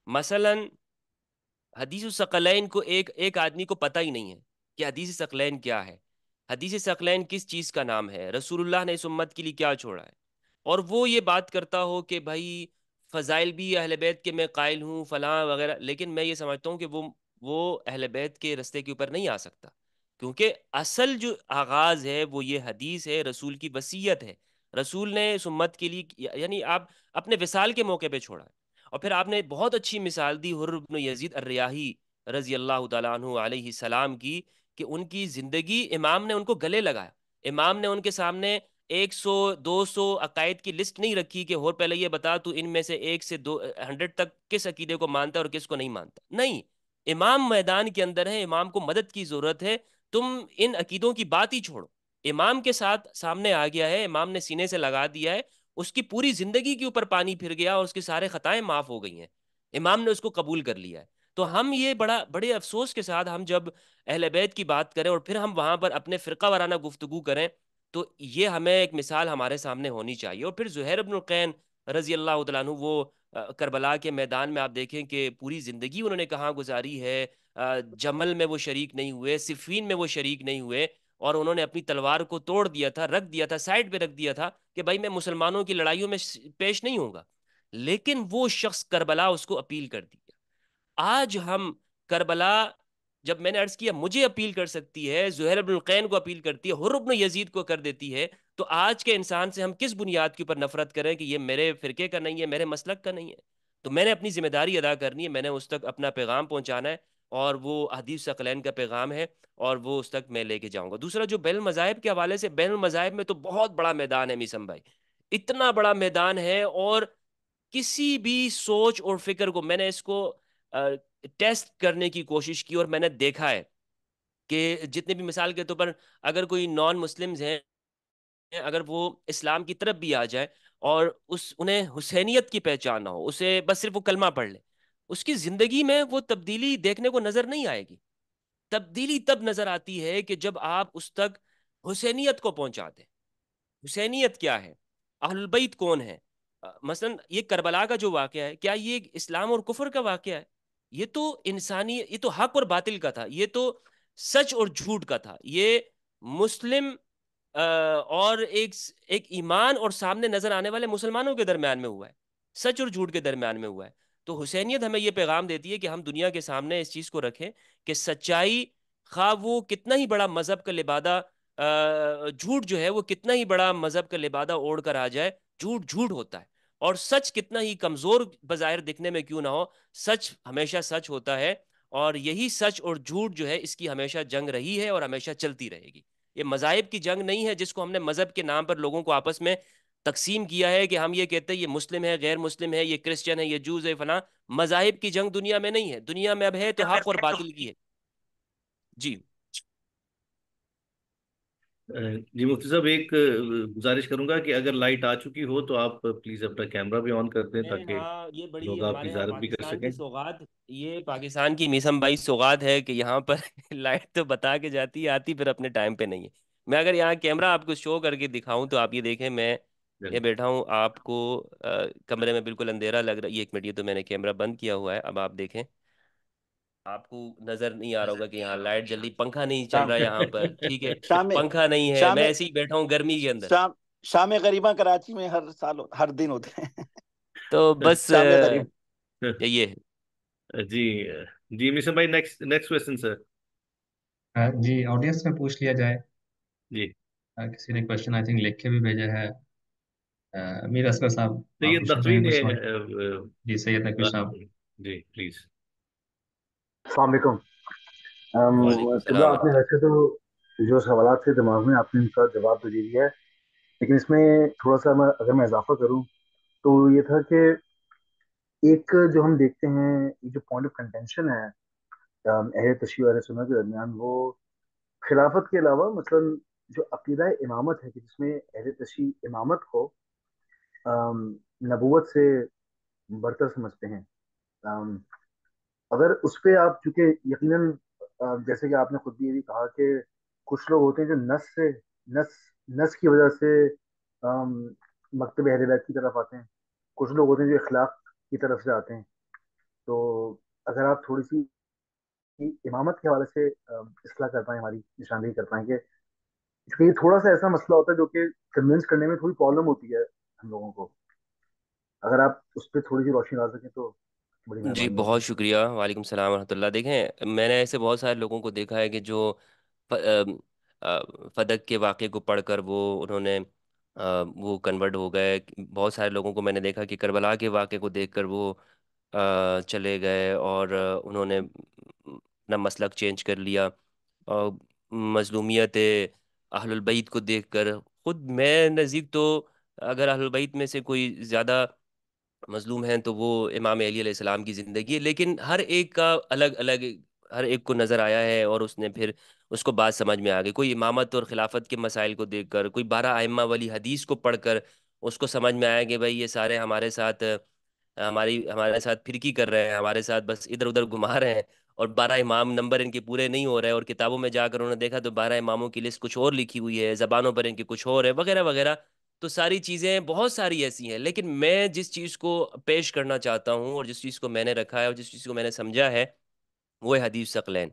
مثلا حدیث الثقلین کو ایک آدمی کو پتہ ہی نہیں ہے کہ حدیث الثقلین کیا ہے، حدیث الثقلین کس چیز کا نام ہے، رسول اللہ نے اس امت کے لیے کیا چھوڑا ہے، اور وہ یہ بات کرتا ہو کہ بھائی فضائل بھی اہل بیت کے میں قائل ہوں فلاں وغیرہ. لیکن میں یہ سمجھتا ہوں کہ وہ اہل بیت کے رستے کے اوپر نہیں آ سکتا، کیونکہ اصل جو آغاز ہے وہ یہ حدیث ہے، رسول کی وصیت ہے. رسول نے اس امت کے لیے، یعنی آپ اپنے وصال کے موقع پہ چھوڑا ہے. اور پھر آپ نے بہت اچھی مثال دی حر بن یزید الریاحی رضی اللہ تعالیٰ عنہ علیہ السلام کی، کہ ان کی زندگی امام نے ان کو گلے لگایا. امام نے ان کے سامنے 100 200 عقائد کی لسٹ نہیں رکھی کہ اور پہلے یہ بتا تو ان میں سے 1 سے 100 تک کس عقیدے کو مانتا ہے اور کس کو نہیں مانتا. نہیں، امام میدان کے اندر ہے، امام کو مدد کی ضرورت ہے، تم ان عقیدوں کی بات ہی چھوڑو. امام کے ساتھ سامنے آ گیا ہے، امام نے سینے سے لگا دیا ہے، اس کی پوری زندگی کے اوپر پانی پھر گیا اور اس کی سارے خطائیں معاف ہو گئی ہیں، امام نے اس کو قبول کر لیا ہے. تو ہم یہ بڑے افسوس کے ساتھ ہم جب اہل بیت کی بات کریں اور پھر ہم وہاں پر اپنے فرقہ وارانہ گفتگو کریں، تو یہ ہمیں ایک مثال ہمارے سامنے ہونی چاہیے. اور پھر زہیر بن القین رضی اللہ تعالیٰ عنہ، وہ کربلا کے میدان میں آپ دیکھیں کہ پوری زندگی انہوں نے کہاں گزاری ہے. جمل میں وہ شریک نہیں ہوئے، صفین میں وہ شریک نہیں ہوئے، اور انہوں نے اپنی تلوار کو توڑ دیا تھا، رکھ دیا تھا، سائڈ پہ رکھ دیا تھا کہ بھائی میں مسلمانوں کی لڑائیوں میں پیش نہیں ہوں گا. لیکن وہ شخص کربلا اس کو اپیل کر دیا. آج ہم کربلا، جب میں نے عرض کیا مجھے اپیل کر سکتی ہے، زہیر بن القین کو اپیل کرتی ہے، حر بن یزید کو کر دیتی ہے، تو آج کے انسان سے ہم کس بنیاد کے اوپر نفرت کریں کہ یہ میرے فرقے کا نہیں ہے، میرے مسلک کا نہیں ہے؟ تو میں نے اپنی ذمہ داری ادا کرنی ہے، میں نے اس تک اپنا پیغام پہنچانا ہے، اور وہ حدیث ثقلین کا پیغام ہے، اور وہ اس تک میں لے کے جاؤں گا. دوسرا جو بین المذاہب کے حوالے سے، بین المذاہب میں تو بہت بڑا میدان ہے میسم بھائی، اتنا بڑا میدان ہے، اور کسی بھی سوچ اور فکر کو میں نے اس کو ٹیسٹ کرنے کی کوشش کی، اور میں نے دیکھا ہے کہ جتنے بھی مثال کے طور پر اگر کوئی نان مسلمز ہیں، اگر وہ اسلام کی طرف بھی آ جائے اور انہیں حسینیت کی پہچان نہ ہو، اسے بس صرف وہ کلمہ پڑھ لے، اس کی زندگی میں وہ تبدیلی دیکھنے کو نظر نہیں آئے گی. تبدیلی تب نظر آتی ہے کہ جب آپ اس تک حسینیت کو پہنچا دیں. حسینیت کیا ہے؟ اہل البیت کون ہے؟ مثلا یہ کربلا کا جو واقعہ ہے، کیا یہ اسلام اور کفر کا واقعہ ہے؟ یہ تو یہ تو حق اور باطل کا تھا، یہ تو سچ اور جھوٹ کا تھا، یہ مسلم اور ایک ایمان اور سامنے نظر آنے والے مسلمانوں کے درمیان میں ہوا ہے، سچ اور جھوٹ کے درمیان میں ہوا ہے. تو حسینیت ہمیں یہ پیغام دیتی ہے کہ ہم دنیا کے سامنے اس چیز کو رکھیں کہ سچائی خواہ وہ کتنا ہی بڑا مذہب کا لبادہ جھوٹ جو ہے وہ کتنا ہی بڑا مذہب کا لبادہ اوڑھ کر آ جائے، جھوٹ جھوٹ ہوتا ہے، اور سچ کتنا ہی کمزور بظاہر دکھنے میں کیوں نہ ہو، سچ ہمیشہ سچ ہوتا ہے، اور یہی سچ اور جھوٹ جو ہے اس کی ہمیشہ جنگ رہی ہے اور ہمیشہ چلتی رہے گی۔ یہ مذاہب کی جنگ نہیں ہے جس کو ہم نے مذہب کے نام پر لوگوں کو آپس میں تقسیم کیا ہے کہ ہم یہ کہتے ہیں یہ مسلم ہے، غیر مسلم ہے، یہ کرسچن ہے، یہ جوز ہے، فلاں۔ مذاہب کی جنگ دنیا میں نہیں ہے، دنیا میں اب ہے تو حق اور باطل کی ہے۔ جی جی مفتی صاحب، ایک گزارش کروں گا کہ اگر لائٹ آ چکی ہو تو آپ پلیز اپنا کیمرہ بھی آن کر دیں تاکہ ہاں، یہ بڑی لوگ آپ کی ہمارے یہاں زیارت بھی کر پاکستان سکیں۔ کی سوغات، یہ پاکستان کی میسم بائی سوغات ہے کہ یہاں پر لائٹ تو بتا کے جاتی ہے، آتی پھر اپنے ٹائم پہ نہیں ہے۔ میں اگر یہاں کیمرہ آپ کو شو کر کے دکھاؤں تو آپ یہ دیکھیں، میں یہ بیٹھا ہوں، آپ کو کمرے میں بالکل اندھیرا لگ رہا ہے۔ یہ ایک منٹ، یہ تو میں نے کیمرہ بند کیا ہوا ہے، اب آپ دیکھیں، آپ کو نظر نہیں آ رہا ہوگا کہ یہاں لائٹ جل رہی، پنکھا نہیں چل شام رہا یہاں پر، ٹھیک ہے، شام پنکھا نہیں ہے، شام میں ایسے ہی بیٹھا ہوں گرمی کے اندر۔ شام شام غریباں کراچی میں ہر سال ہر دن ہوتے ہیں۔ تو بس شام غریب یہ ہے۔ جی جی مسلم بھائی، نیکسٹ کوشچن سر۔ جی آڈینس میں پوچھ لیا جائے، جی کسی نے کوشچن آئی تھنک لکھ کے بھی بھیجا ہے۔ امیر اصغر صاحب آپ سید پوچھنا نقوی چاہیں گے نے کچھ سوال؟ جی سید نقوی صاحب۔ جی پلیز۔ السلام علیکم۔ وعلیکم قبلہ، السلام آپ نے ورحمۃ ویسے تو جو سوالات تھے دماغ میں، آپ نے ان کا جواب تو دے دیا ہے، لیکن اس میں تھوڑا سا اگر میں اضافہ کروں تو یہ تھا کہ ایک جو ہم دیکھتے ہیں، یہ جو پوائنٹ آف کنٹینشن ہے اہل تشیع و اہل سنت کے درمیان، وہ خلافت کے علاوہ مثلا جو عقیدہ امامت ہے کہ جس میں اہل تشیع امامت کو نبوت سے برتر سمجھتے ہیں، اگر اس پہ آپ، چونکہ یقیناً جیسے کہ آپ نے خود بھی یہ بھی کہا کہ کچھ لوگ ہوتے ہیں جو نس نس کی وجہ سے مکتب اہل بیت کی طرف آتے ہیں، کچھ لوگ ہوتے ہیں جو اخلاق کی طرف سے آتے ہیں۔ تو اگر آپ تھوڑی سی امامت کے حوالے سے اصلاح کر پائیں، ہماری نشاندہی کر پائیں، کہ کیونکہ یہ تھوڑا سا ایسا مسئلہ ہوتا ہے جو کہ کنونس کرنے میں تھوڑی پرابلم ہوتی ہے ہم لوگوں کو، اگر آپ اس پہ تھوڑی سی روشنی ڈال سکیں تو بڑی جی مہربانی ہوگی۔ بہت شکریہ، وعلیکم السلام ورحمۃ اللہ۔ دیکھیں، میں نے ایسے بہت سارے لوگوں کو دیکھا ہے کہ جو فدق کے واقعے کو پڑھ کر انہوں نے وہ کنورٹ ہو گئے۔ بہت سارے لوگوں کو میں نے دیکھا کہ کربلا کے واقعے کو دیکھ کر وہ چلے گئے اور انہوں نے اپنا مسلک چینج کر لیا، اور مظلومیت اہل البیت کو دیکھ کر، خود میں نزدیک تو اگر اہل البیت میں سے کوئی زیادہ مظلوم ہیں تو وہ امام علی علیہ السلام کی زندگی ہے، لیکن ہر ایک کا الگ الگ، ہر ایک کو نظر آیا ہے اور اس نے پھر اس کو بات سمجھ میں آ گئی۔ کوئی امامت اور خلافت کے مسائل کو دیکھ کر، کوئی 12 ائمہ والی حدیث کو پڑھ کر اس کو سمجھ میں آیا کہ بھائی یہ سارے ہمارے ساتھ پھرکی کر رہے ہیں، ہمارے ساتھ بس ادھر ادھر گھما رہے ہیں، اور 12 امام نمبر ان کے پورے نہیں ہو رہے، اور کتابوں میں جا کر انہوں نے دیکھا تو 12 اماموں کی لسٹ کچھ اور لکھی ہوئی ہے، زبانوں پر ان کی کچھ اور ہے، وغیرہ وغیرہ۔ تو ساری چیزیں بہت ساری ایسی ہیں، لیکن میں جس چیز کو پیش کرنا چاہتا ہوں اور جس چیز کو میں نے رکھا ہے اور جس چیز کو میں نے سمجھا ہے، وہ ہے حدیث ثقلین۔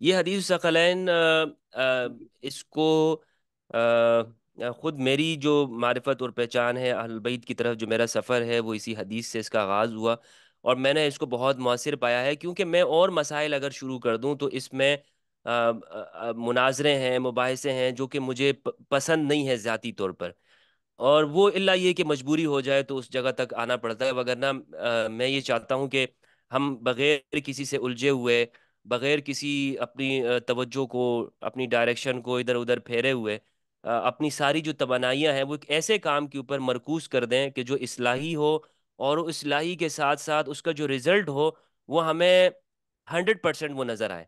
یہ حدیث ثقلین، اس کو خود میری جو معرفت اور پہچان ہے اہل بیت کی طرف، جو میرا سفر ہے، وہ اسی حدیث سے اس کا آغاز ہوا، اور میں نے اس کو بہت مؤثر پایا ہے، کیونکہ میں اور مسائل اگر شروع کر دوں تو اس میں مناظرے ہیں، مباحثے ہیں جو کہ مجھے پسند نہیں ہے ذاتی طور پر، اور وہ الا یہ کہ مجبوری ہو جائے تو اس جگہ تک آنا پڑتا ہے، وگرنہ میں یہ چاہتا ہوں کہ ہم بغیر کسی سے الجھے ہوئے، بغیر کسی اپنی توجہ کو، اپنی ڈائریکشن کو ادھر ادھر پھیرے ہوئے، اپنی ساری جو توانائیاں ہیں وہ ایک ایسے کام کے اوپر مرکوز کر دیں کہ جو اصلاحی ہو، اور اس اصلاحی کے ساتھ ساتھ اس کا جو رزلٹ ہو وہ ہمیں 100% وہ نظر آئے۔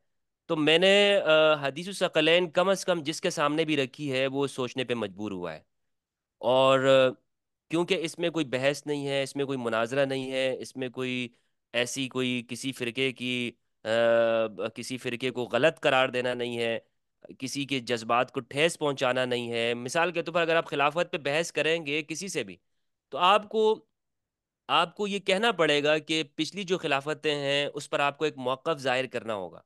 تو میں نے حدیث الثقلین کم از کم جس کے سامنے بھی رکھی ہے وہ سوچنے پہ مجبور ہوا ہے، اور کیونکہ اس میں کوئی بحث نہیں ہے، اس میں کوئی مناظرہ نہیں ہے، اس میں کوئی ایسی کوئی کسی فرقے کو غلط قرار دینا نہیں ہے، کسی کے جذبات کو ٹھیس پہنچانا نہیں ہے۔ مثال کے طور پر اگر آپ خلافت پہ بحث کریں گے کسی سے بھی، تو آپ کو یہ کہنا پڑے گا کہ پچھلی جو خلافتیں ہیں اس پر آپ کو ایک موقف ظاہر کرنا ہوگا،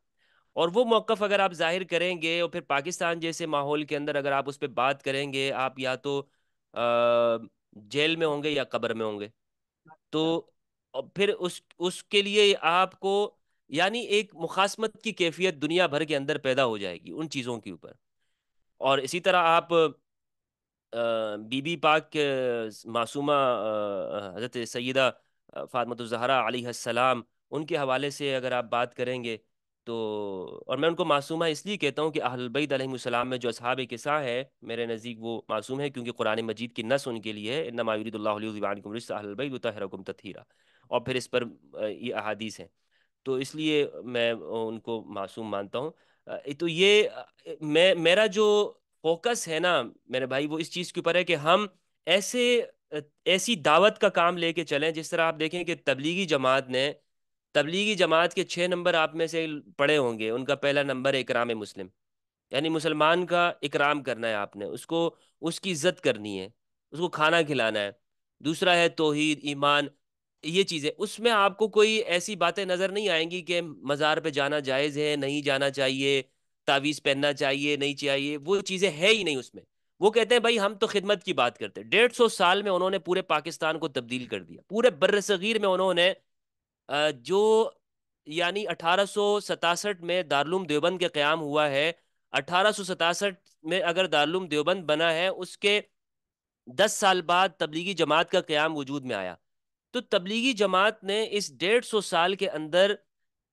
اور وہ موقف اگر آپ ظاہر کریں گے اور پھر پاکستان جیسے ماحول کے اندر اگر آپ اس پہ بات کریں گے، آپ یا تو جیل میں ہوں گے یا قبر میں ہوں گے۔ تو پھر اس کے لیے آپ کو یعنی ایک مخاصمت کی کیفیت دنیا بھر کے اندر پیدا ہو جائے گی ان چیزوں کے اوپر. اور اسی طرح آپ بی بی پاک معصومہ حضرت سیدہ فاطمۃ الزہرا علیہ السلام، ان کے حوالے سے اگر آپ بات کریں گے تو، اور میں ان کو معصومہ اس لیے کہتا ہوں کہ اہل البیت علیہ السلام میں جو اصحاب کساں ہے میرے نزدیک وہ معصوم ہے، کیونکہ قرآن مجید کی نص ان کے لیے ہے انما یرید اللہ لیذھب عنکم الرجس اہل البیت ویطہرکم تطہیرا، اور پھر اس پر یہ احادیث ہیں، تو اس لیے میں ان کو معصوم مانتا ہوں. تو یہ میرا جو فوکس ہے نا میرے بھائی وہ اس چیز کے اوپر ہے کہ ہم ایسے ایسی دعوت کا کام لے کے چلیں. جس طرح آپ دیکھیں کہ تبلیغی جماعت کے 6 نمبر آپ میں سے پڑھے ہوں گے. ان کا پہلا نمبر ہے اکرام مسلم، یعنی مسلمان کا اکرام کرنا ہے، آپ نے اس کی عزت کرنی ہے، اس کو کھانا کھلانا ہے. دوسرا ہے توحید، ایمان، یہ چیزیں. اس میں آپ کو کوئی ایسی باتیں نظر نہیں آئیں گی کہ مزار پہ جانا جائز ہے، نہیں جانا چاہیے، تعویذ پہننا چاہیے نہیں چاہیے، وہ چیزیں ہے ہی نہیں اس میں. وہ کہتے ہیں بھائی ہم تو خدمت کی بات کرتے ہیں. 150 سال میں انہوں نے پورے پاکستان کو تبدیل کر دیا. پورے بر صغیر میں انہوں نے جو یعنی 1867 میں دارالعلوم دیوبند کے قیام ہوا ہے، 1867 میں اگر دارالعلوم دیوبند بنا ہے، اس کے 10 سال بعد تبلیغی جماعت کا قیام وجود میں آیا. تو تبلیغی جماعت نے اس 150 سال کے اندر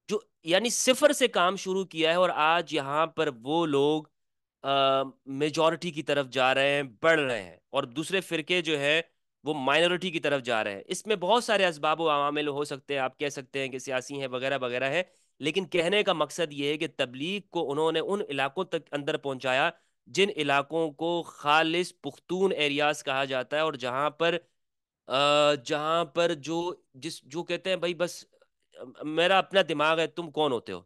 جو یعنی صفر سے کام شروع کیا ہے، اور آج یہاں پر وہ لوگ میجورٹی کی طرف جا رہے ہیں، بڑھ رہے ہیں، اور دوسرے فرقے جو ہے وہ مائنورٹی کی طرف جا رہے ہیں. اس میں بہت سارے اسباب و عوامل ہو سکتے ہیں، آپ کہہ سکتے ہیں کہ سیاسی ہیں وغیرہ وغیرہ ہے، لیکن کہنے کا مقصد یہ ہے کہ تبلیغ کو انہوں نے ان علاقوں تک اندر پہنچایا جن علاقوں کو خالص پختون ایریاز کہا جاتا ہے، اور جہاں پر جو کہتے ہیں بھائی بس میرا اپنا دماغ ہے، تم کون ہوتے ہو،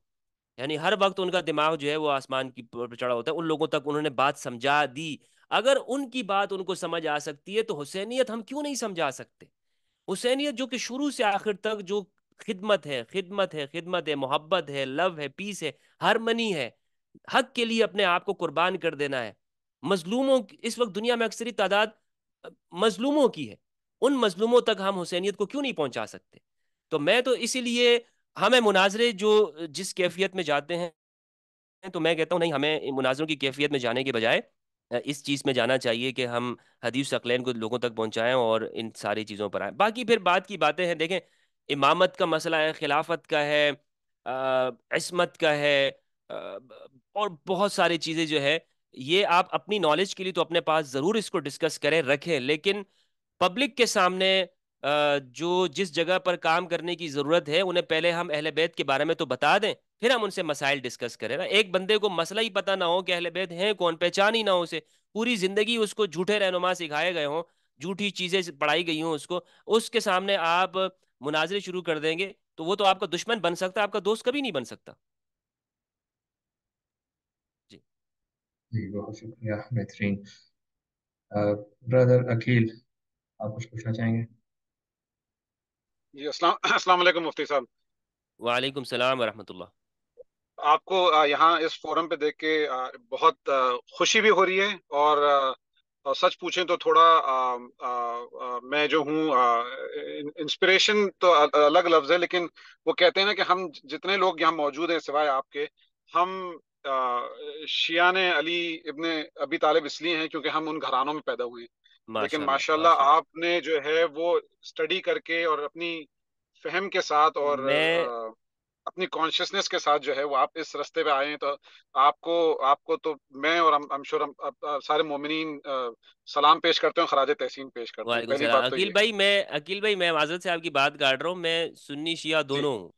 یعنی ہر وقت ان کا دماغ جو ہے وہ آسمان کی پر چڑھا ہوتا ہے. ان لوگوں تک انہوں نے بات سمجھا دی. اگر ان کی بات ان کو سمجھ آ سکتی ہے تو حسینیت ہم کیوں نہیں سمجھا سکتے؟ حسینیت جو کہ شروع سے آخر تک جو خدمت ہے، خدمت ہے، خدمت ہے، محبت ہے، لو ہے، پیس ہے، ہارمنی ہے، حق کے لیے اپنے آپ کو قربان کر دینا ہے. مظلوموں اس وقت دنیا میں اکثری تعداد مظلوموں کی ہے، ان مظلوموں تک ہم حسینیت کو کیوں نہیں پہنچا سکتے؟ تو میں تو اسی لیے ہمیں مناظرے جو جس کیفیت میں جاتے ہیں، تو میں کہتا ہوں نہیں، ہمیں مناظروں کی کیفیت میں جانے کے بجائے اس چیز میں جانا چاہیے کہ ہم حدیث ثقلین کو لوگوں تک پہنچائیں اور ان ساری چیزوں پر آئیں. باقی پھر بات کی باتیں ہیں، دیکھیں امامت کا مسئلہ ہے، خلافت کا ہے، عصمت کا ہے، اور بہت ساری چیزیں جو ہے یہ آپ اپنی نالج کے لیے تو اپنے پاس ضرور اس کو ڈسکس کریں، رکھیں، لیکن پبلک کے سامنے جو جس جگہ پر کام کرنے کی ضرورت ہے انہیں پہلے ہم اہل بیت کے بارے میں تو بتا دیں، پھر ہم ان سے مسائل ڈسکس کریں نا. ایک بندے کو مسئلہ ہی پتہ نہ ہو کہ اہل بیت ہیں کون، پہچان ہی نہ ہو اسے، پوری زندگی اس کو جھوٹے رہنما سکھائے گئے ہوں، جھوٹی چیزیں پڑھائی گئی ہوں اس کے سامنے آپ مناظرے شروع کر دیں گے تو وہ تو آپ کا دشمن بن سکتا ہے، آپ کا دوست کبھی نہیں بن سکتا. جی جی بہت شکریہ، بہترین. برادر عقیل، آپ کچھ پوچھنا چاہیں گے؟ جی السلام علیکم مفتی صاحب. وعلیکم السلام ورحمۃ اللہ. آپ کو یہاں اس فورم پہ دیکھ کے بہت خوشی بھی ہو رہی ہے، اور سچ پوچھیں تو تھوڑا میں جو ہوں انسپریشن تو الگ لفظ ہے، لیکن وہ کہتے ہیں نا کہ ہم جتنے لوگ یہاں موجود ہیں سوائے آپ کے، ہم شیعان علی ابن ابی طالب اس لیے ہیں کیونکہ ہم ان گھرانوں میں پیدا ہوئے ہیں. لیکن ماشاء اللہ ماشاءاللہ ماشاء اللہ. آپ نے جو ہے وہ اسٹڈی کر کے اور اپنی فہم کے ساتھ اور میں اپنی کانشیسنیس کے ساتھ جو ہے وہ آپ اس رستے پہ آئے ہیں، تو آپ کو تو میں اور I'm sure سارے مومنین سلام پیش کرتے ہیں، خراج تحسین پیش کرتے ہیں. وعلیکم پہلی السلام. بات تو یہ ہے. عقیل بھائی میں معذرت سے آپ کی بات کاٹ رہا ہوں، میں سنی شیعہ جی، دونوں ہوں،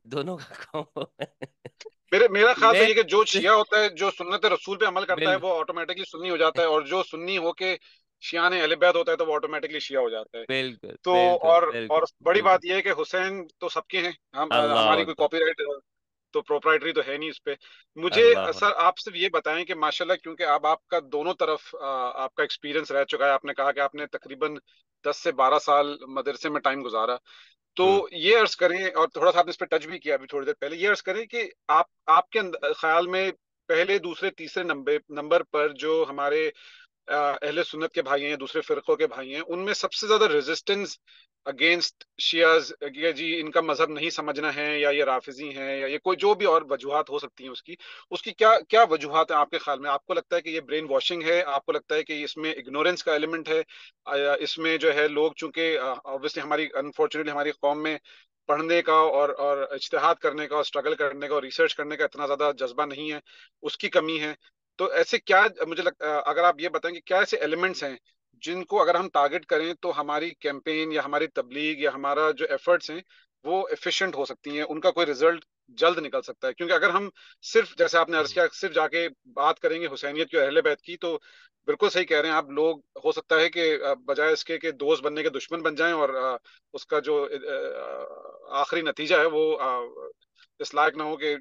دونوں کا قوم میرا خیال تو میں یہ کہ جو شیعہ ہوتا ہے، جو سنت رسول پہ عمل کرتا ہے، بال وہ آٹومیٹکلی سنی ہو جاتا ہے، اور جو سنی ہو کے شیعان اہل بیت ہوتا ہے تو وہ آٹومیٹکلی شیعہ ہو جاتا ہے. بالکل تو بالکل اور بالکل بڑی بالکل. بات یہ ہے کہ حسین تو سب کے ہیں، اللہ ہماری کوئی اکبر. کاپی رائٹ تو پروپرائٹری تو ہے نہیں اس پہ. مجھے اللہ سر اکبر. آپ صرف یہ بتائیں کہ ماشاءاللہ کیونکہ اب آپ کا دونوں طرف آپ کا ایکسپیرینس رہ چکا ہے، آپ نے کہا کہ آپ نے تقریباً 10 سے 12 سال مدرسے میں ٹائم گزارا، تو ہوں. یہ عرض کریں، اور تھوڑا سا آپ نے اس پہ ٹچ بھی کیا ابھی تھوڑی دیر پہلے، یہ عرض کریں کہ آپ کے خیال میں پہلے، دوسرے، تیسرے نمبر پر جو ہمارے اہل سنت کے بھائی ہیں یا دوسرے فرقوں کے بھائی ہیں، ان میں سب سے زیادہ ریزسٹنس اگینسٹ شیعز، یہ جی ان کا مذہب نہیں سمجھنا ہے، یا یہ رافضی ہیں، یا یہ کوئی جو بھی اور وجوہات ہو سکتی ہیں، اس کی کیا کیا وجوہات ہیں آپ کے خیال میں؟ آپ کو لگتا ہے کہ یہ برین واشنگ ہے؟ آپ کو لگتا ہے کہ اس میں اگنورینس کا ایلیمنٹ ہے؟ اس میں جو ہے لوگ چونکہ obviously ہماری انفارچونیٹلی ہماری قوم میں پڑھنے کا اور اجتہاد کرنے کا اور اسٹرگل کرنے کا اور ریسرچ کرنے کا اتنا زیادہ جذبہ نہیں ہے، اس کی کمی ہے؟ تو ایسے کیا مجھے لگتا، اگر آپ یہ بتائیں کہ کیا ایسے ایلیمنٹس ہیں جن کو اگر ہم ٹارگٹ کریں تو ہماری کیمپین یا ہماری تبلیغ یا ہمارا جو ایفرٹس ہیں وہ ایفیشینٹ ہو سکتی ہیں، ان کا کوئی ریزلٹ جلد نکل سکتا ہے؟ کیونکہ اگر ہم صرف جیسے آپ نے عرض کیا صرف جا کے بات کریں گے حسینیت کی اور اہل بیت کی، تو بالکل صحیح کہہ رہے ہیں آپ، لوگ ہو سکتا ہے کہ بجائے اس کے کہ دوست بننے کے دشمن بن جائیں، اور اس کا جو آخری نتیجہ ہے وہ اس لائق نہ ہو کہ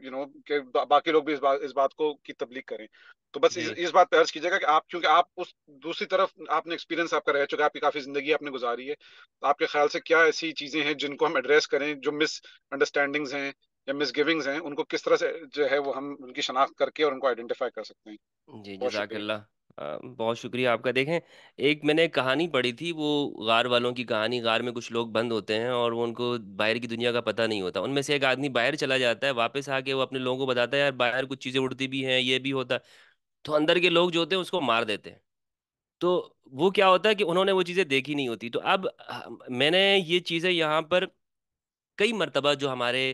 کہ باقی لوگ بھی اس بات کو کی تبلیغ کریں۔ تو بس جی اس بات پہ عرض کیجیے گا کہ آپ چونکہ آپ اس دوسری طرف آپ نے ایکسپیرینس آپ کا رہ چکا، آپ کی کافی زندگی آپ نے گزاری ہے، تو آپ کے خیال سے کیا ایسی چیزیں ہیں جن کو ہم ایڈریس کریں، جو مس انڈرسٹینڈنگز ہیں یا مس گیونگز ہیں، ان کو کس طرح سے جو ہے وہ ہم ان کی شناخت کر کے اور ان کو آئیڈینٹیفائی کر سکتے ہیں؟ جی، بہت جزاک شکریہ۔ اللہ۔ بہت شکریہ آپ کا۔ دیکھیں، ایک میں نے کہانی پڑھی تھی، وہ غار والوں کی کہانی۔ غار میں کچھ لوگ بند ہوتے ہیں اور وہ ان کو باہر کی دنیا کا پتہ نہیں ہوتا۔ ان میں سے ایک آدمی باہر چلا جاتا ہے، واپس آ کے وہ اپنے لوگوں کو بتاتا ہے یار باہر کچھ چیزیں اڑتی بھی ہیں، یہ بھی ہوتا ہے۔ تو اندر کے لوگ جو ہوتے ہیں اس کو مار دیتے ہیں۔ تو وہ کیا ہوتا ہے کہ انہوں نے وہ چیزیں دیکھی نہیں ہوتی۔ تو اب میں نے یہ چیزیں یہاں پر کئی مرتبہ جو ہمارے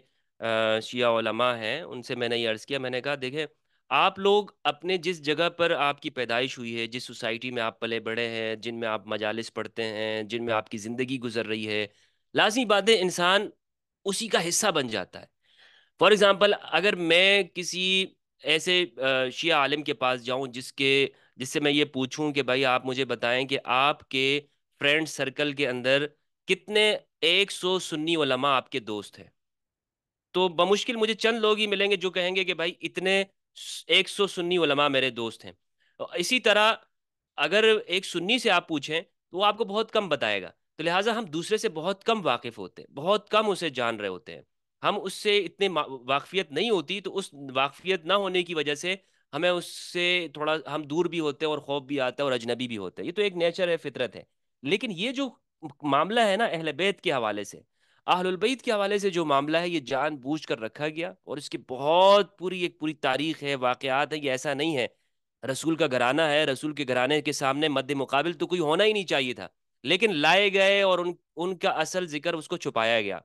شیعہ علماء ہیں ان سے میں نے یہ عرض کیا، میں نے کہا دیکھیں آپ لوگ اپنے جس جگہ پر آپ کی پیدائش ہوئی ہے، جس سوسائٹی میں آپ پلے بڑے ہیں، جن میں آپ مجالس پڑھتے ہیں، جن میں آپ کی زندگی گزر رہی ہے، لازمی بات ہے انسان اسی کا حصہ بن جاتا ہے۔ فار ایگزامپل، اگر میں کسی ایسے شیعہ عالم کے پاس جاؤں جس سے میں یہ پوچھوں کہ بھائی آپ مجھے بتائیں کہ آپ کے فرینڈ سرکل کے اندر کتنے 100 سنی علماء آپ کے دوست ہیں، تو بمشکل مجھے چند لوگ ہی ملیں گے جو کہیں گے کہ بھائی اتنے 100 سنی علماء میرے دوست ہیں۔ اسی طرح اگر ایک سنی سے آپ پوچھیں تو وہ آپ کو بہت کم بتائے گا۔ تو لہٰذا ہم دوسرے سے بہت کم واقف ہوتے ہیں، بہت کم اسے جان رہے ہوتے ہیں، ہم اس سے اتنے واقفیت نہیں ہوتی، تو اس واقفیت نہ ہونے کی وجہ سے ہمیں اس سے تھوڑا ہم دور بھی ہوتے ہیں اور خوف بھی آتا ہے اور اجنبی بھی ہوتے ہیں۔ یہ تو ایک نیچر ہے، فطرت ہے۔ لیکن یہ جو معاملہ ہے نا اہل بیت کے حوالے سے، اہل البیت کے حوالے سے جو معاملہ ہے، یہ جان بوجھ کر رکھا گیا اور اس کی بہت ایک پوری تاریخ ہے، واقعات ہیں۔ یہ ایسا نہیں ہے، رسول کا گھرانہ ہے، رسول کے گھرانے کے سامنے مد مقابل تو کوئی ہونا ہی نہیں چاہیے تھا، لیکن لائے گئے اور ان کا اصل ذکر اس کو چھپایا گیا۔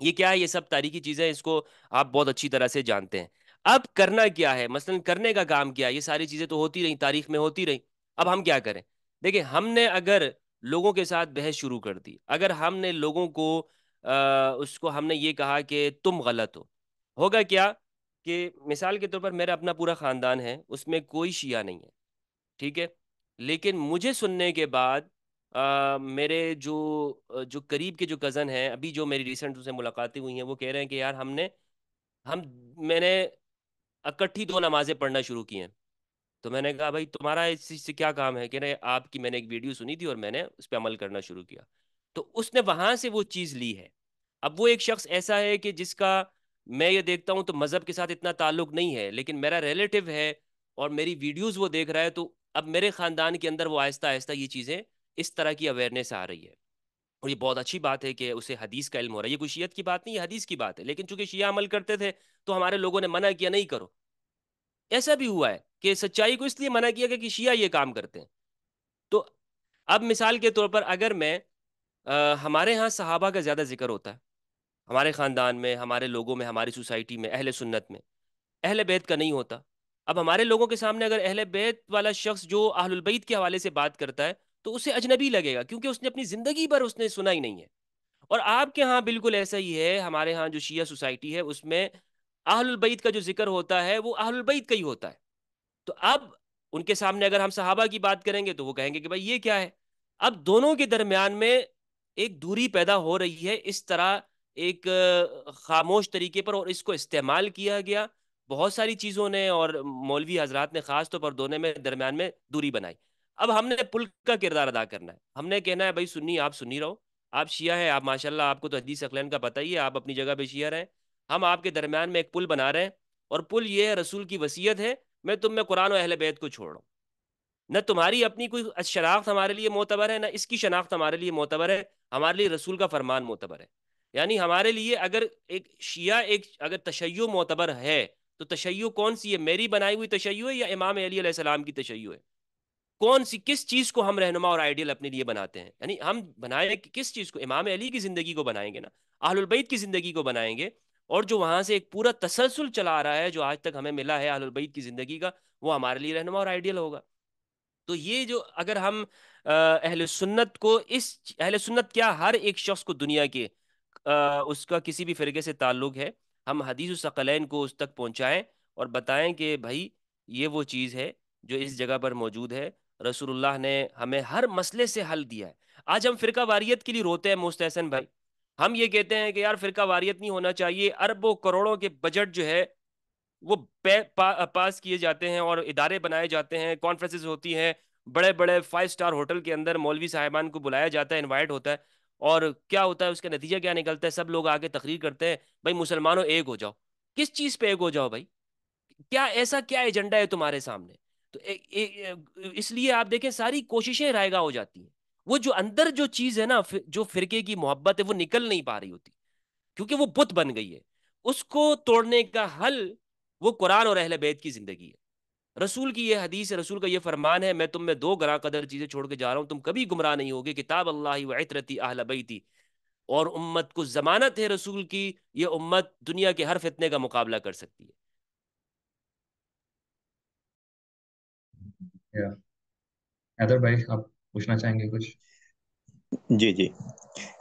یہ کیا ہے؟ یہ سب تاریخی چیزیں، اس کو آپ بہت اچھی طرح سے جانتے ہیں۔ اب کرنا کیا ہے؟ مثلا کرنے کا کام کیا ہے؟ یہ ساری چیزیں تو ہوتی رہی، تاریخ میں ہوتی رہی۔ اب ہم کیا کریں؟ دیکھیں، ہم نے اگر لوگوں کے ساتھ بحث شروع کر دی، اگر ہم نے لوگوں کو اس کو ہم نے یہ کہا کہ تم غلط ہوگا کیا کہ مثال کے طور پر میرا اپنا پورا خاندان ہے، اس میں کوئی شیعہ نہیں ہے، ٹھیک ہے، لیکن مجھے سننے کے بعد میرے جو قریب کے جو کزن ہیں، ابھی جو میری ریسنٹ سے ملاقاتیں ہوئی ہیں، وہ کہہ رہے ہیں کہ یار ہم میں نے اکٹھی 2 نمازیں پڑھنا شروع کی ہیں۔ تو میں نے کہا بھائی تمہارا اس چیز سے کیا کام ہے؟ کہ نہیں، آپ کی میں نے ایک ویڈیو سنی تھی اور میں نے اس پہ عمل کرنا شروع کیا۔ تو اس نے وہاں سے وہ چیز لی ہے۔ اب وہ ایک شخص ایسا ہے کہ جس کا میں یہ دیکھتا ہوں تو مذہب کے ساتھ اتنا تعلق نہیں ہے، لیکن میرا ریلیٹیو ہے اور میری ویڈیوز وہ دیکھ رہا ہے، تو اب میرے خاندان کے اندر وہ آہستہ آہستہ یہ چیزیں اس طرح کی اویئرنیس آ رہی ہے، اور یہ بہت اچھی بات ہے کہ اسے حدیث کا علم ہو رہا ہے۔ یہ کوئی شیعت کی بات نہیں، یہ حدیث کی بات ہے، لیکن چونکہ شیعہ عمل کرتے تھے تو ہمارے لوگوں نے منع کیا نہیں کرو۔ ایسا بھی ہوا ہے کہ سچائی کو اس لیے منع کیا کہ شیعہ یہ کام کرتے ہیں۔ تو اب مثال کے طور پر اگر میں ہمارے ہاں صحابہ کا زیادہ ذکر ہوتا ہے، ہمارے خاندان میں، ہمارے لوگوں میں، ہماری سوسائٹی میں، اہل سنت میں، اہل بیت کا نہیں ہوتا۔ اب ہمارے لوگوں کے سامنے اگر اہل بیت والا شخص جو اہل البیت کے حوالے سے بات کرتا ہے تو اسے اجنبی لگے گا، کیونکہ اس نے اپنی زندگی پر اس نے سنا ہی نہیں ہے۔ اور آپ کے ہاں بالکل ایسا ہی ہے، ہمارے ہاں جو شیعہ سوسائٹی ہے اس میں اہل البیت کا جو ذکر ہوتا ہے وہ اہل البیت کا ہی ہوتا ہے۔ تو اب ان کے سامنے اگر ہم صحابہ کی بات کریں گے تو وہ کہیں گے کہ بھائی یہ کیا ہے؟ اب دونوں کے درمیان میں ایک دوری پیدا ہو رہی ہے، اس طرح ایک خاموش طریقے پر، اور اس کو استعمال کیا گیا بہت ساری چیزوں نے، اور مولوی حضرات نے خاص طور پر دونوں میں درمیان میں دوری بنائی۔ اب ہم نے پل کا کردار ادا کرنا ہے، ہم نے کہنا ہے بھائی سنی آپ سنی رہو، آپ شیعہ ہیں، آپ ماشاءاللہ آپ کو تو حدیث اقلین کا پتہ ہی ہے، آپ اپنی جگہ پہ شیعہ رہیں، ہم آپ کے درمیان میں ایک پل بنا رہے ہیں، اور پل یہ ہے، رسول کی وصیت ہے، میں تم میں قرآن و اہل بیت کو چھوڑ رہا ہوں۔ نہ تمہاری اپنی کوئی شناخت ہمارے لیے معتبر ہے، نہ اس کی شناخت ہمارے لیے معتبر ہے، ہمارے لیے رسول کا فرمان معتبر ہے. یعنی ہمارے لیے اگر ایک شیعہ اگر تشیع معتبر ہے تو تشیع کون سی ہے؟ میری بنائی ہوئی تشیع ہے یا امام علی علیہ السلام کی تشیع ہے؟ کون سی، کس چیز کو ہم رہنما اور آئیڈیل اپنے لیے بناتے ہیں؟ یعنی ہم بنائیں کس چیز کو؟ امام علی کی زندگی کو بنائیں گے نا، اہل البیت کی زندگی کو بنائیں گے، اور جو وہاں سے ایک پورا تسلسل چلا آ رہا ہے جو آج تک ہمیں ملا ہے اہل البیت کی زندگی کا، وہ ہمارے لیے رہنما اور آئیڈیل ہوگا. تو یہ جو اگر ہم اہل سنت کو، اہل سنت کیا، ہر ایک شخص کو دنیا کے اس کا کسی بھی فرقے سے تعلق ہے، ہم حدیث الثقلین کو اس تک پہنچائیں اور بتائیں کہ بھائی یہ وہ چیز ہے جو اس جگہ پر موجود ہے، رسول اللہ نے ہمیں ہر مسئلے سے حل دیا ہے. آج ہم فرقہ واریت کے لیے روتے ہیں مستحسن بھائی، ہم یہ کہتے ہیں کہ یار فرقہ واریت نہیں ہونا چاہیے، اربوں کروڑوں کے بجٹ جو ہے وہ پاس کیے جاتے ہیں اور ادارے بنائے جاتے ہیں، کانفرنسز ہوتی ہیں، بڑے بڑے 5 اسٹار ہوٹل کے اندر مولوی صاحبان کو بلایا جاتا ہے، انوائٹ ہوتا ہے، اور کیا ہوتا ہے اس کا نتیجہ کیا نکلتا ہے؟ سب لوگ آگے تقریر کرتے ہیں بھائی مسلمانوں ایک ہو جاؤ. کس چیز پہ ایک ہو جاؤ بھائی؟ کیا ایسا کیا ایجنڈا ہے تمہارے سامنے؟ تو اس لیے آپ دیکھیں ساری کوششیں رائگاں ہو جاتی ہیں. وہ جو اندر جو چیز ہے نا، جو فرقے کی محبت ہے، وہ نکل نہیں پا رہی ہوتی کیونکہ وہ بت بن گئی ہے. اس کو توڑنے کا حل وہ قرآن اور اہل بیت کی زندگی ہے. رسول کی یہ حدیث ہے، رسول کا یہ فرمان ہے، میں تم میں 2 گراں قدر چیزیں چھوڑ کے جا رہا ہوں، تم کبھی گمراہ نہیں ہوگے، کتاب اللہ و عطرتی اہل بیتی، اور امت کو ضمانت ہے رسول کی، یہ امت دنیا کے ہر فتنے کا مقابلہ کر سکتی ہے. حیدر بھائی آپ پوچھنا چاہیں گے کچھ؟ جی جی،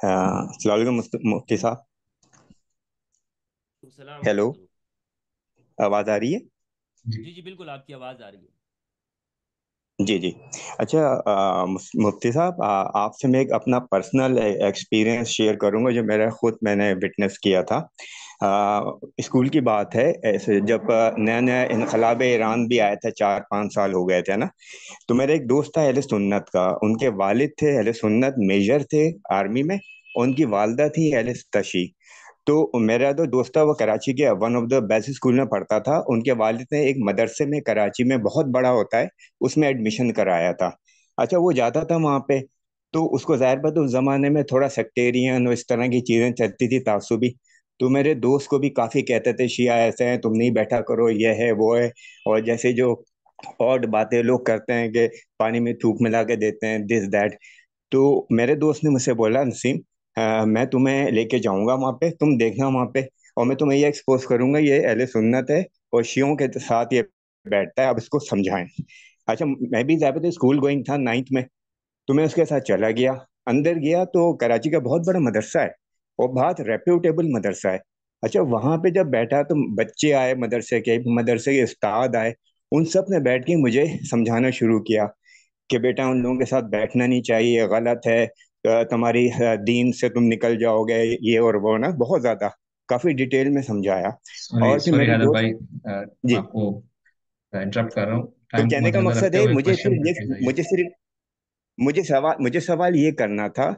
السلام علیکم مفتی صاحب. السلام ہیلو، ورحمۃ اللہ. آواز آ رہی ہے؟ جی جی بالکل آپ کی آواز آ رہی ہے. جی جی. اچھا مفتی صاحب، آپ سے میں ایک اپنا پرسنل ایکسپیرینس شیئر کروں گا جو میں نے وٹنس کیا تھا. اسکول کی بات ہے، ایسے جب نیا نیا انقلاب ایران بھی آیا تھا، 4-5 سال ہو گئے تھے نا، تو میرا ایک دوست تھا اہل سنت کا، ان کے والد تھے اہل سنت، میجر تھے آرمی میں، اور ان کی والدہ تھی اہل تشیع. تو میرا جو دوست تھا وہ کراچی کے one of the best school میں پڑھتا تھا. ان کے والد نے ایک مدرسے میں کراچی میں بہت بڑا ہوتا ہے اس میں ایڈمیشن کرایا تھا. اچھا وہ جاتا تھا وہاں پہ، تو اس کو ظاہر بات اس زمانے میں تھوڑا سیکٹیرین اور اس طرح کی چیزیں چلتی تھی، تعصبی. تو میرے دوست کو بھی کافی کہتے تھے شیعہ ایسے ہیں، تم نہیں بیٹھا کرو، یہ ہے وہ ہے، اور جیسے جو اور باتیں لوگ کرتے ہیں کہ پانی میں تھوک ملا کے دیتے ہیں، دس دیٹ. تو میرے دوست نے مجھ سے بولا نسیم، میں تمہیں لے کے جاؤں گا وہاں پہ، تم دیکھنا وہاں پہ، اور میں تمہیں یہ ایکسپوز کروں گا یہ اہل سنت ہے اور شیعوں کے ساتھ یہ بیٹھتا ہے، اب اس کو سمجھائیں. اچھا میں بھی ضابطہ اسکول گوئنگ تھا 9th میں، تو میں اس کے ساتھ چلا گیا. اندر گیا تو کراچی کا بہت بڑا مدرسہ ہے اور بہت ریپیوٹیبل مدرسہ ہے. اچھا وہاں پہ جب بیٹھا تو بچے آئے مدرسے کے استاد آئے، ان سب نے بیٹھ کے مجھے سمجھانا شروع کیا کہ بیٹا ان لوگوں کے ساتھ بیٹھنا نہیں چاہیے، غلط ہے، تمہاری دین سے تم نکل جاؤ گے، یہ اور وہ نا، بہت زیادہ کافی ڈیٹیل میں سمجھایا. سوری اور پھر سوری میرے حیدر دوست، بھائی، جی، آپ کو انٹرپٹ کر رہا ہوں. تو ٹائم کو کہنے مد کا نظر مقصد رکھتے ہے ہوئے کوشچن پہ پلیز آئیے. مجھے سوال یہ کرنا تھا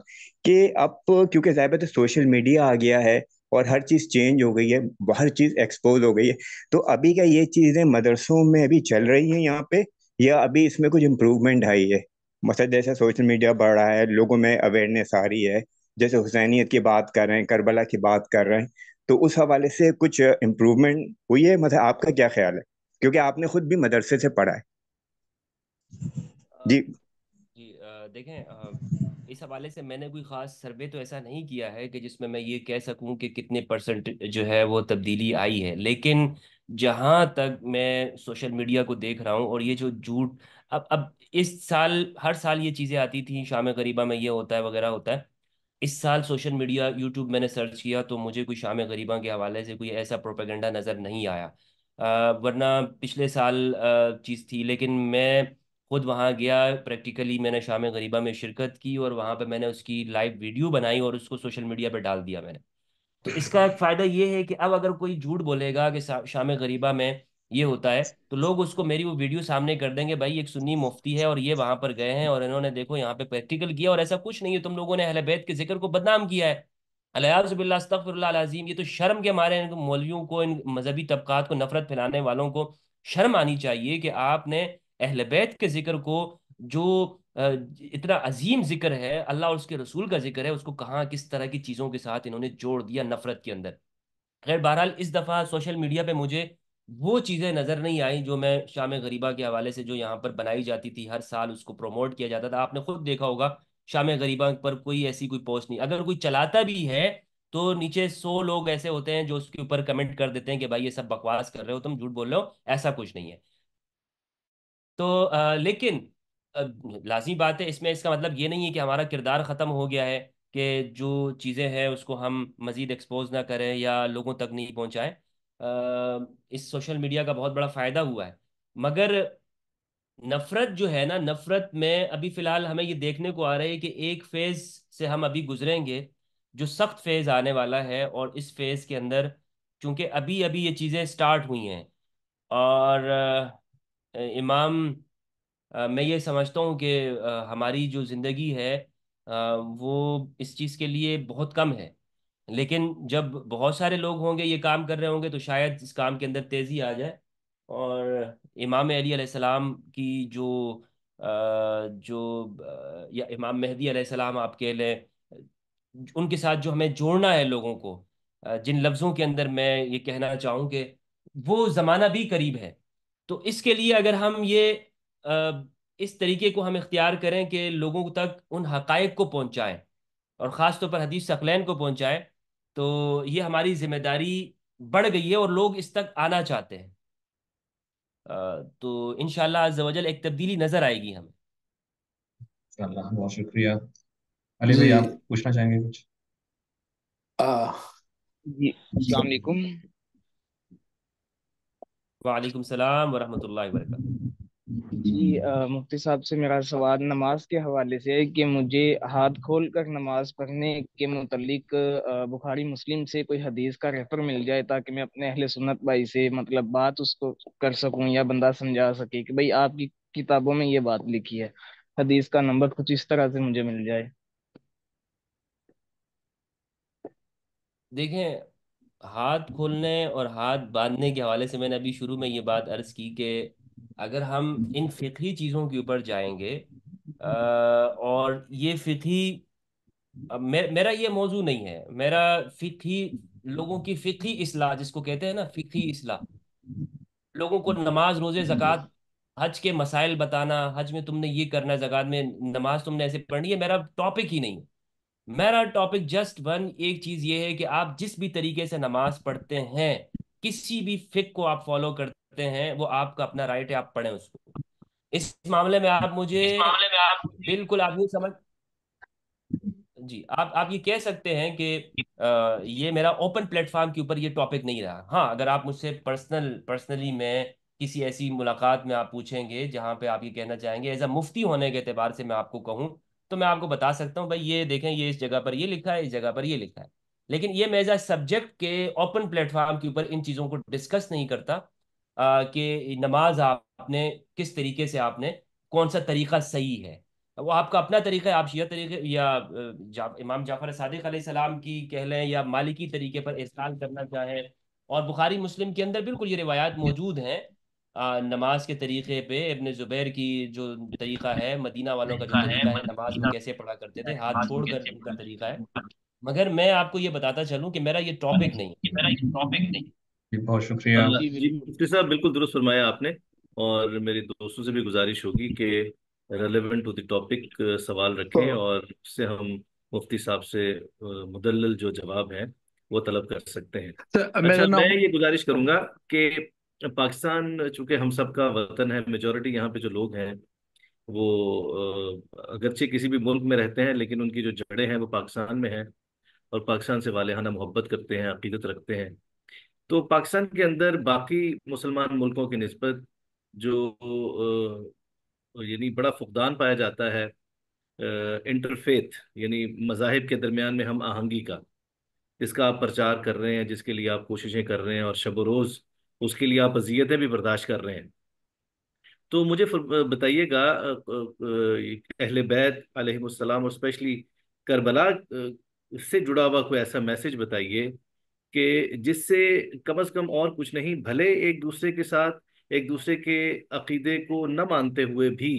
کہ اب کیونکہ ضابطہ سوشل میڈیا آ گیا ہے اور ہر چیز چینج ہو گئی ہے، ہر چیز ایکسپوز ہو گئی ہے، تو ابھی کیا یہ چیزیں مدرسوں میں ابھی چل رہی ہیں یہاں پہ، یا ابھی اس میں کچھ امپروومنٹ آئی ہے؟ مثلا جیسے سوشل میڈیا بڑھ رہا ہے، لوگوں میں اویئرنیس آ رہی ہے، جیسے حسینیت کی بات کر رہے ہیں، کربلا کی بات کر رہے ہیں، تو اس حوالے سے کچھ امپروومنٹ ہوئی ہے؟ مثلا آپ کا کیا خیال ہے، کیونکہ آپ نے خود بھی مدرسے سے پڑھا ہے. جی جی دیکھیں، اس حوالے سے میں نے کوئی خاص سروے تو ایسا نہیں کیا ہے کہ جس میں یہ کہہ سکوں کہ کتنے پرسنٹ جو ہے وہ تبدیلی آئی ہے، لیکن جہاں تک میں سوشل میڈیا کو دیکھ رہا ہوں اور یہ جو جھوٹ، اب اس سال ہر سال یہ چیزیں آتی تھیں، شام غریبہ میں یہ ہوتا ہے وغیرہ ہوتا ہے. اس سال سوشل میڈیا یوٹیوب میں نے سرچ کیا تو مجھے کوئی شام غریبہ کے حوالے سے کوئی ایسا پروپیگنڈا نظر نہیں آیا. ورنہ پچھلے سال چیز تھی، لیکن میں خود وہاں گیا، پریکٹیکلی میں نے شام غریبہ میں شرکت کی اور وہاں پہ میں نے اس کی لائیو ویڈیو بنائی اور اس کو سوشل میڈیا پہ ڈال دیا میں نے. تو اس کا ایک فائدہ یہ ہے کہ اب اگر کوئی جھوٹ بولے گا کہ شام غریبہ میں یہ ہوتا ہے تو لوگ اس کو میری وہ ویڈیو سامنے کر دیں گے، بھائی ایک سنی مفتی ہے اور یہ وہاں پر گئے ہیں اور انہوں نے دیکھو یہاں پہ پریکٹیکل کیا اور ایسا کچھ نہیں ہے، تم لوگوں نے اہل بیت کے ذکر کو بدنام کیا ہے. الیاذ باللہ، استغفر اللہ العظیم. یہ تو شرم کے مارے ان مولویوں کو، ان مذہبی طبقات کو، نفرت پھیلانے والوں کو شرم آنی چاہیے کہ آپ نے اہل بیت کے ذکر کو جو اتنا عظیم ذکر ہے، اللہ اور اس کے رسول کا ذکر ہے، اس کو کہاں کس طرح کی چیزوں کے ساتھ انہوں نے جوڑ دیا نفرت کے اندر۔ خیر بہرحال اس دفعہ سوشل میڈیا پہ مجھے وہ چیزیں نظر نہیں آئیں جو میں شام غریبہ کے حوالے سے جو یہاں پر بنائی جاتی تھی، ہر سال اس کو پروموٹ کیا جاتا تھا۔ آپ نے خود دیکھا ہوگا شام غریبہ پر کوئی ایسی کوئی پوسٹ نہیں، اگر کوئی چلاتا بھی ہے تو نیچے 100 لوگ ایسے ہوتے ہیں جو اس کے اوپر کمنٹ کر دیتے ہیں کہ بھائی یہ سب بکواس کر رہے ہو، تم جھوٹ بول رہے ہو، ایسا کچھ نہیں ہے۔ تو لیکن لازمی بات ہے، اس میں اس کا مطلب یہ نہیں ہے کہ ہمارا کردار ختم ہو گیا ہے، کہ جو چیزیں ہیں اس کو ہم مزید ایکسپوز نہ کریں یا لوگوں تک نہیں پہنچائیں۔ اس سوشل میڈیا کا بہت بڑا فائدہ ہوا ہے، مگر نفرت جو ہے نا، نفرت میں ابھی فی الحال ہمیں یہ دیکھنے کو آ رہا ہے کہ ایک فیز سے ہم ابھی گزریں گے جو سخت فیز آنے والا ہے، اور اس فیز کے اندر چونکہ ابھی ابھی یہ چیزیں سٹارٹ ہوئی ہیں، اور امام میں یہ سمجھتا ہوں کہ ہماری جو زندگی ہے وہ اس چیز کے لیے بہت کم ہے، لیکن جب بہت سارے لوگ ہوں گے یہ کام کر رہے ہوں گے تو شاید اس کام کے اندر تیزی آ جائے، اور امام علی علیہ السلام کی یا امام مہدی علیہ السلام آپ کہہ لیں، ان کے ساتھ جو ہمیں جوڑنا ہے لوگوں کو، جن لفظوں کے اندر میں یہ کہنا چاہوں کہ وہ زمانہ بھی قریب ہے، تو اس کے لیے اگر ہم یہ اس طریقے کو ہم اختیار کریں کہ لوگوں تک ان حقائق کو پہنچائیں، اور خاص طور پر حدیث ثقلین کو پہنچائیں، تو یہ ہماری ذمہ داری بڑھ گئی ہے اور لوگ اس تک آنا چاہتے ہیں۔ تو انشاءاللہ عز و جل ایک تبدیلی نظر آئے گی ہمیں۔ انشاءاللہ، بہت شکریہ۔ علی جی بھائی آپ پوچھنا چاہیں گے کچھ؟ آ، جی السلام علیکم۔ وعلیکم السلام ورحمۃ اللہ وبرکاتہ۔ جی مفتی صاحب سے میرا سوال نماز کے حوالے سے ہے کہ مجھے ہاتھ کھول کر نماز پڑھنے کے متعلق بخاری مسلم سے کوئی حدیث کا ریفر مل جائے تاکہ میں اپنے اہل سنت بھائی سے مطلب بات اس کو کر سکوں، یا بندہ سمجھا سکے کہ بھئی آپ کی کتابوں میں یہ بات لکھی ہے، حدیث کا نمبر کچھ اس طرح سے مجھے مل جائے۔ دیکھیں، ہاتھ کھولنے اور ہاتھ باندھنے کے حوالے سے میں نے ابھی شروع میں یہ بات عرض کی کہ اگر ہم ان فقہی چیزوں کے اوپر جائیں گے، اور یہ فقہی، میرا یہ موضوع نہیں ہے، میرا فقہی، لوگوں کی فقہی اصلاح جس کو کہتے ہیں نا، فقہی اصلاح، لوگوں کو نماز، روزے، زکوٰۃ، حج کے مسائل بتانا، حج میں تم نے یہ کرنا ہے، زکوٰۃ میں، نماز تم نے ایسے پڑھنی ہے، میرا ٹاپک ہی نہیں ہے۔ میرا ٹاپک جسٹ ون ایک چیز یہ ہے کہ آپ جس بھی طریقے سے نماز پڑھتے ہیں، کسی بھی فقہ کو آپ فالو کرتے ہیں، وہ آپ کا اپنا رائٹ ہے، آپ پڑھیں اس کو۔ اس معاملے میں آپ مجھے اس معاملے میں آپ بالکل، آپ نہیں سمجھ، جی آپ یہ کہہ سکتے ہیں کہ یہ میرا اوپن پلیٹ فارم کے اوپر یہ ٹاپک نہیں رہا۔ ہاں، اگر آپ مجھ سے پرسنلی میں کسی ایسی ملاقات میں آپ پوچھیں گے جہاں پہ آپ یہ کہنا چاہیں گے ایز اے مفتی ہونے کے اعتبار سے میں آپ کو کہوں، تو میں آپ کو بتا سکتا ہوں بھائی یہ دیکھیں، یہ اس جگہ پر یہ لکھا ہے، اس جگہ پر یہ لکھا ہے، لیکن یہ میں ایز اے سبجیکٹ کے اوپن پلیٹ فارم کے اوپر ان چیزوں کو ڈسکس نہیں کرتا، کہ نماز آپ نے کس طریقے سے، آپ نے کون سا طریقہ صحیح ہے، وہ آپ کا اپنا طریقہ ہے، آپ شیعہ طریقے یا امام جعفر صادق علیہ السلام کی کہہ لیں یا مالکی طریقے پر احسان کرنا چاہیں، اور بخاری مسلم کے اندر بالکل یہ روایات موجود ہیں نماز کے طریقے پہ، ابن زبیر کی جو طریقہ ہے، مدینہ والوں کا جو طریقہ ہے نماز وہ کیسے پڑھا کرتے تھے، ہاتھ چھوڑ کر ان کا طریقہ ہے، مگر میں آپ کو یہ بتاتا چلوں کہ میرا یہ ٹاپک نہیں ہے۔ یہ میرا ایک ٹاپک نہیں۔ جی، بہت شکریہ۔ اللہ جی جی، بالکل۔ مفتی صاحب بالکل درست فرمایا آپ نے، اور میری دوستوں سے بھی گزارش ہوگی کہ ریلیونٹ ٹو دی ٹاپک سوال رکھیں، اور اس سے ہم مفتی صاحب سے مدلل جو جواب ہیں وہ طلب کر سکتے ہیں۔ میرا اچھا، میں نام یہ گزارش کروں گا کہ پاکستان چونکہ ہم سب کا وطن ہے، میجورٹی یہاں پہ جو لوگ ہیں وہ اگرچہ کسی بھی ملک میں رہتے ہیں لیکن ان کی جو جڑیں ہیں وہ پاکستان میں ہیں، اور پاکستان سے والہانہ محبت کرتے ہیں، عقیدت رکھتے ہیں۔ تو پاکستان کے اندر باقی مسلمان ملکوں کی نسبت جو یعنی بڑا فقدان پایا جاتا ہے انٹرفیتھ، یعنی مذاہب کے درمیان میں ہم آہنگی کا، جس کا آپ پرچار کر رہے ہیں، جس کے لیے آپ کوششیں کر رہے ہیں، اور شب و روز اس کے لیے آپ اذیتیں بھی برداشت کر رہے ہیں۔ تو مجھے بتائیے گا اہل بیت علیہ السلام اور اسپیشلی کربلا سے جڑا ہوا کوئی ایسا میسج بتائیے کہ جس سے کم از کم اور کچھ نہیں، بھلے ایک دوسرے کے ساتھ ایک دوسرے کے عقیدے کو نہ مانتے ہوئے بھی،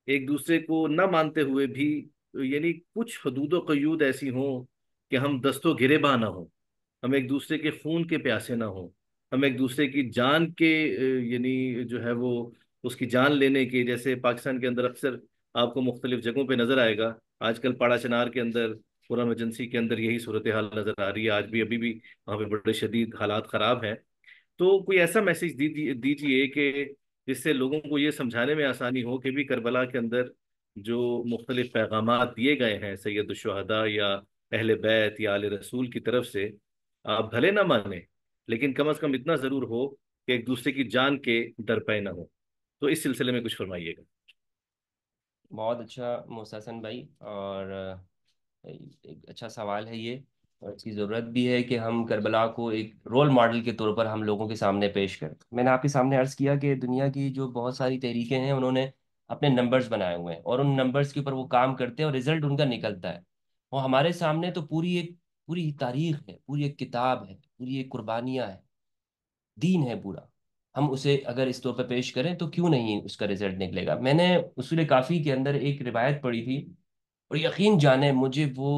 ایک دوسرے کو نہ مانتے ہوئے بھی، یعنی کچھ حدود و قیود ایسی ہوں کہ ہم دست و گریباں نہ ہوں، ہم ایک دوسرے کے خون کے پیاسے نہ ہوں، ہم ایک دوسرے کی جان کے یعنی جو ہے وہ اس کی جان لینے کے، جیسے پاکستان کے اندر اکثر آپ کو مختلف جگہوں پہ نظر آئے گا، آج کل پاڑا چنار کے اندر، پورا ایمرجنسی کے اندر یہی صورتحال نظر آ رہی ہے، آج بھی ابھی بھی وہاں پہ بڑے شدید حالات خراب ہیں۔ تو کوئی ایسا میسج دیجیے کہ جس سے لوگوں کو یہ سمجھانے میں آسانی ہو کہ بھی کربلا کے اندر جو مختلف پیغامات دیے گئے ہیں سید الشہداء یا اہل بیت یا آل رسول کی طرف سے، آپ بھلے نہ مانیں لیکن کم از کم اتنا ضرور ہو کہ ایک دوسرے کی جان کے درپے نہ ہو۔ تو اس سلسلے میں کچھ فرمائیے گا۔ بہت اچھا محسن بھائی، اور ایک اچھا سوال ہے یہ، اور اس کی ضرورت بھی ہے کہ ہم کربلا کو ایک رول ماڈل کے طور پر ہم لوگوں کے سامنے پیش کریں۔ میں نے آپ کے سامنے عرض کیا کہ دنیا کی جو بہت ساری تحریکیں ہیں انہوں نے اپنے نمبرز بنائے ہوئے ہیں، اور ان نمبرز کے اوپر وہ کام کرتے ہیں اور رزلٹ ان کا نکلتا ہے، اور ہمارے سامنے تو پوری تاریخ ہے، پوری ایک کتاب ہے، پوری ایک قربانیاں ہیں، دین ہے پورا۔ ہم اسے اگر اس طور پہ پیش کریں تو کیوں نہیں اس کا رزلٹ نکلے گا؟ میں نے اصول کافی کے اندر ایک روایت پڑھی تھی، اور یقین جانے مجھے وہ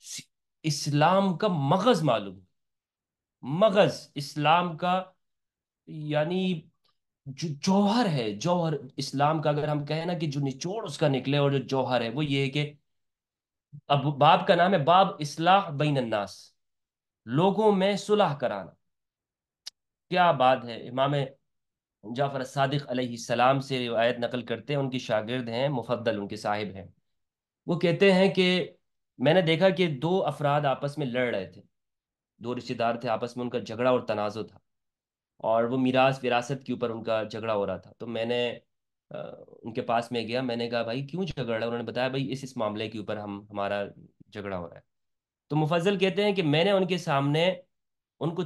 س- اسلام کا مغز معلوم، مغز اسلام کا، یعنی جو جوہر ہے، جوہر اسلام کا، اگر ہم کہیں نا کہ جو نچوڑ اس کا نکلے اور جو جوہر ہے وہ یہ ہے کہ اب باب کا نام ہے باب اصلاح بین الناس، لوگوں میں صلح کرانا۔ کیا بات ہے! امام جعفر الصادق علیہ السلام سے روایت نقل کرتے ہیں، ان کی شاگرد ہیں مفضل، ان کے صاحب ہیں، وہ کہتے ہیں کہ میں نے دیکھا کہ دو افراد آپس میں لڑ رہے تھے، دو رشتہ دار تھے، آپس میں ان کا جھگڑا اور تنازع تھا، اور وہ میراث وراثت کے اوپر ان کا جھگڑا ہو رہا تھا۔ تو میں نے ان کے پاس میں گیا، میں نے کہا بھائی کیوں جھگڑ رہا ہے؟ انہوں نے بتایا بھائی اس معاملے کے اوپر ہمارا جھگڑا ہو رہا ہے۔ تو مفضل کہتے ہیں کہ میں نے ان کے سامنے ان کو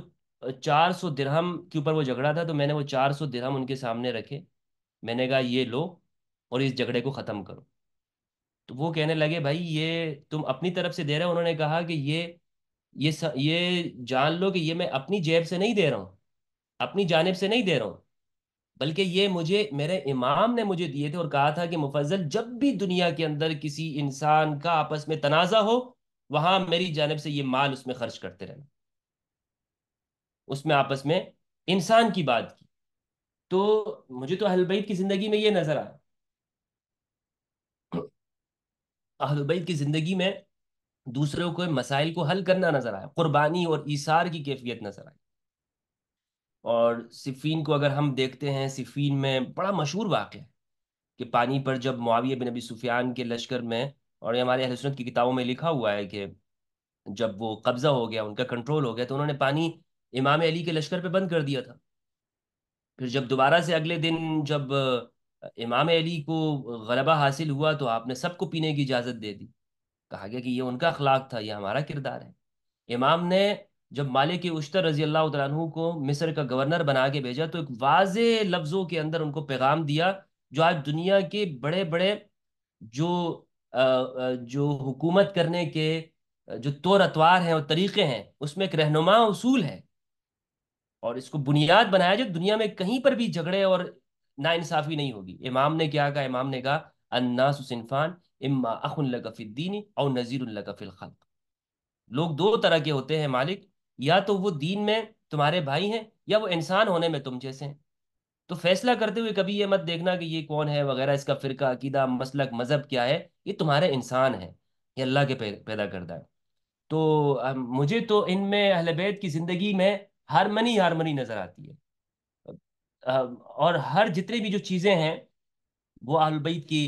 400 درہم کے اوپر وہ جھگڑا تھا، تو میں نے وہ 400 درہم ان کے سامنے رکھے، میں نے کہا یہ لو اور اس جھگڑے کو ختم کرو۔ تو وہ کہنے لگے بھائی یہ تم اپنی طرف سے دے رہے ہو؟ انہوں نے کہا کہ یہ جان لو کہ یہ میں اپنی جیب سے نہیں دے رہا ہوں، اپنی جانب سے نہیں دے رہا ہوں، بلکہ یہ مجھے میرے امام نے مجھے دیے تھے، اور کہا تھا کہ مفضل جب بھی دنیا کے اندر کسی انسان کا آپس میں تنازع ہو، وہاں میری جانب سے یہ مال اس میں خرچ کرتے رہنا، اس میں آپس میں انسان کی بات کی۔ تو مجھے تو اہل بیت کی زندگی میں یہ نظر آیا، اہل بیت کی زندگی میں دوسروں کے مسائل کو حل کرنا نظر آیا، قربانی اور ایثار کی کیفیت نظر آئی۔ اور صفین کو اگر ہم دیکھتے ہیں، صفین میں بڑا مشہور واقعہ ہے کہ پانی پر جب معاویہ بن ابی سفیان کے لشکر میں، اور یہ ہمارے اہل سنت کی کتابوں میں لکھا ہوا ہے کہ جب وہ قبضہ ہو گیا، ان کا کنٹرول ہو گیا، تو انہوں نے پانی امام علی کے لشکر پہ بند کر دیا تھا۔ پھر جب دوبارہ سے اگلے دن جب امام علی کو غلبہ حاصل ہوا، تو آپ نے سب کو پینے کی اجازت دے دی، کہا گیا کہ یہ ان کا اخلاق تھا، یہ ہمارا کردار ہے۔ امام نے جب مالک اشتر رضی اللہ تعالیٰ عنہ کو مصر کا گورنر بنا کے بھیجا، تو ایک واضح لفظوں کے اندر ان کو پیغام دیا، جو آج دنیا کے بڑے بڑے جو جو حکومت کرنے کے جو طور اطوار ہیں اور طریقے ہیں، اس میں ایک رہنما اصول ہے، اور اس کو بنیاد بنایا جائے دنیا میں کہیں پر بھی جھگڑے اور ناانصافی نہیں ہوگی۔ امام نے کیا کہا؟ امام نے کہا الناس صنفان، اما اخ لک فی الدین او نذیر لک فی الخلق، لوگ دو طرح کے ہوتے ہیں مالک، یا تو وہ دین میں تمہارے بھائی ہیں، یا وہ انسان ہونے میں تم جیسے ہیں۔ تو فیصلہ کرتے ہوئے کبھی یہ مت دیکھنا کہ یہ کون ہے وغیرہ، اس کا فرقہ، عقیدہ، مسلک، مذہب کیا ہے، یہ تمہارے انسان ہیں، یہ اللہ کے پیدا کردہ ہے۔ تو مجھے تو ان میں اہل بیت کی زندگی میں ہارمنی نظر آتی ہے، اور ہر جتنی بھی جو چیزیں ہیں وہ اہل بیت کی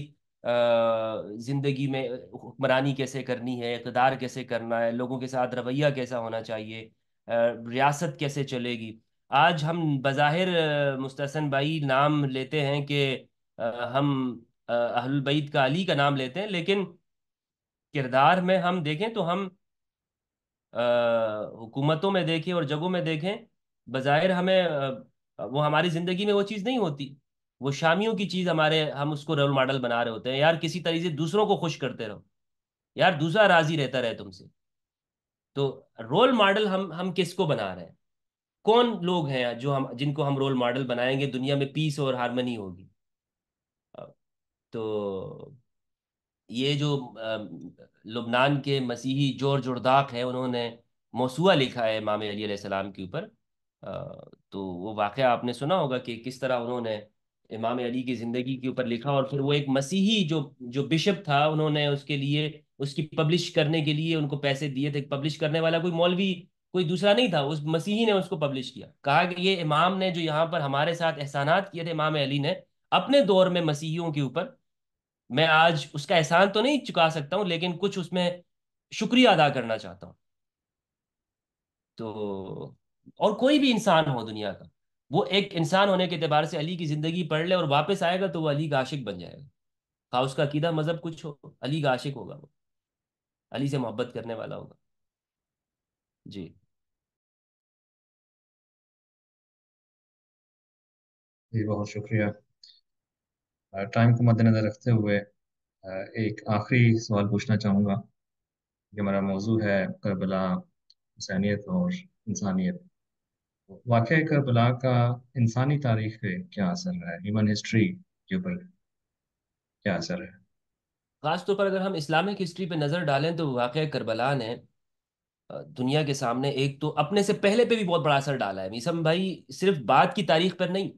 زندگی میں، حکمرانی کیسے کرنی ہے، اقتدار کیسے کرنا ہے، لوگوں کے ساتھ رویہ کیسا ہونا چاہیے، ریاست کیسے چلے گی۔ آج ہم بظاہر مستحسن بھائی نام لیتے ہیں کہ ہم اہل بیت کا، علی کا نام لیتے ہیں، لیکن کردار میں ہم دیکھیں تو ہم حکومتوں میں دیکھیں اور جگہوں میں دیکھیں، بظاہر ہمیں وہ ہماری زندگی میں وہ چیز نہیں ہوتی، وہ شامیوں کی چیز ہم اس کو رول ماڈل بنا رہے ہوتے ہیں، یار کسی طریقے سے دوسروں کو خوش کرتے رہو، یار دوسرا راضی رہتا رہے تم سے۔ تو رول ماڈل ہم کس کو بنا رہے ہیں؟ کون لوگ ہیں جو ہم جن کو ہم رول ماڈل بنائیں گے دنیا میں پیس اور ہارمنی ہوگی؟ تو یہ جو لبنان کے مسیحی جورج ارداق ہیں، انہوں نے موسوعہ لکھا ہے امام علی علیہ السلام کے اوپر. تو وہ واقعہ آپ نے سنا ہوگا کہ کس طرح انہوں نے امام علی کی زندگی کے اوپر لکھا، اور پھر وہ ایک مسیحی جو بشپ تھا، انہوں نے اس کے لیے اس کی پبلش کرنے کے لیے ان کو پیسے دیے تھے. پبلش کرنے والا کوئی مولوی کوئی دوسرا نہیں تھا، اس مسیحی نے اس کو پبلش کیا. کہا کہ یہ امام نے جو یہاں پر ہمارے ساتھ احسانات کیے تھے امام علی نے اپنے دور میں مسیحیوں کے اوپر، میں آج اس کا احسان تو نہیں چکا سکتا ہوں لیکن کچھ اس میں شکریہ ادا کرنا چاہتا ہوں. تو اور کوئی بھی انسان ہو دنیا کا، وہ ایک انسان ہونے کے اعتبار سے علی کی زندگی پڑھ لے اور واپس آئے گا تو وہ علی کا عاشق بن جائے گا. خواہ اس کا عقیدہ مذہب کچھ ہو، علی کا عاشق ہوگا، وہ علی سے محبت کرنے والا ہوگا. جی. جی بہت شکریہ. ٹائم کو مد نظر رکھتے ہوئے ایک آخری سوال پوچھنا چاہوں گا کہ ہمارا موضوع ہے کربلا، حسینیت اور انسانیت. واقعہ کربلا کا انسانی تاریخ پہ کیا اثر ہے، ہیومن ہسٹری کے اوپر کیا اثر ہے؟ خاص طور پر اگر ہم اسلامک ہسٹری پہ نظر ڈالیں تو واقعہ کربلا نے دنیا کے سامنے ایک تو اپنے سے پہلے پہ بھی بہت بڑا اثر ڈالا ہے. میسم بھائی صرف بعد کی تاریخ پر نہیں،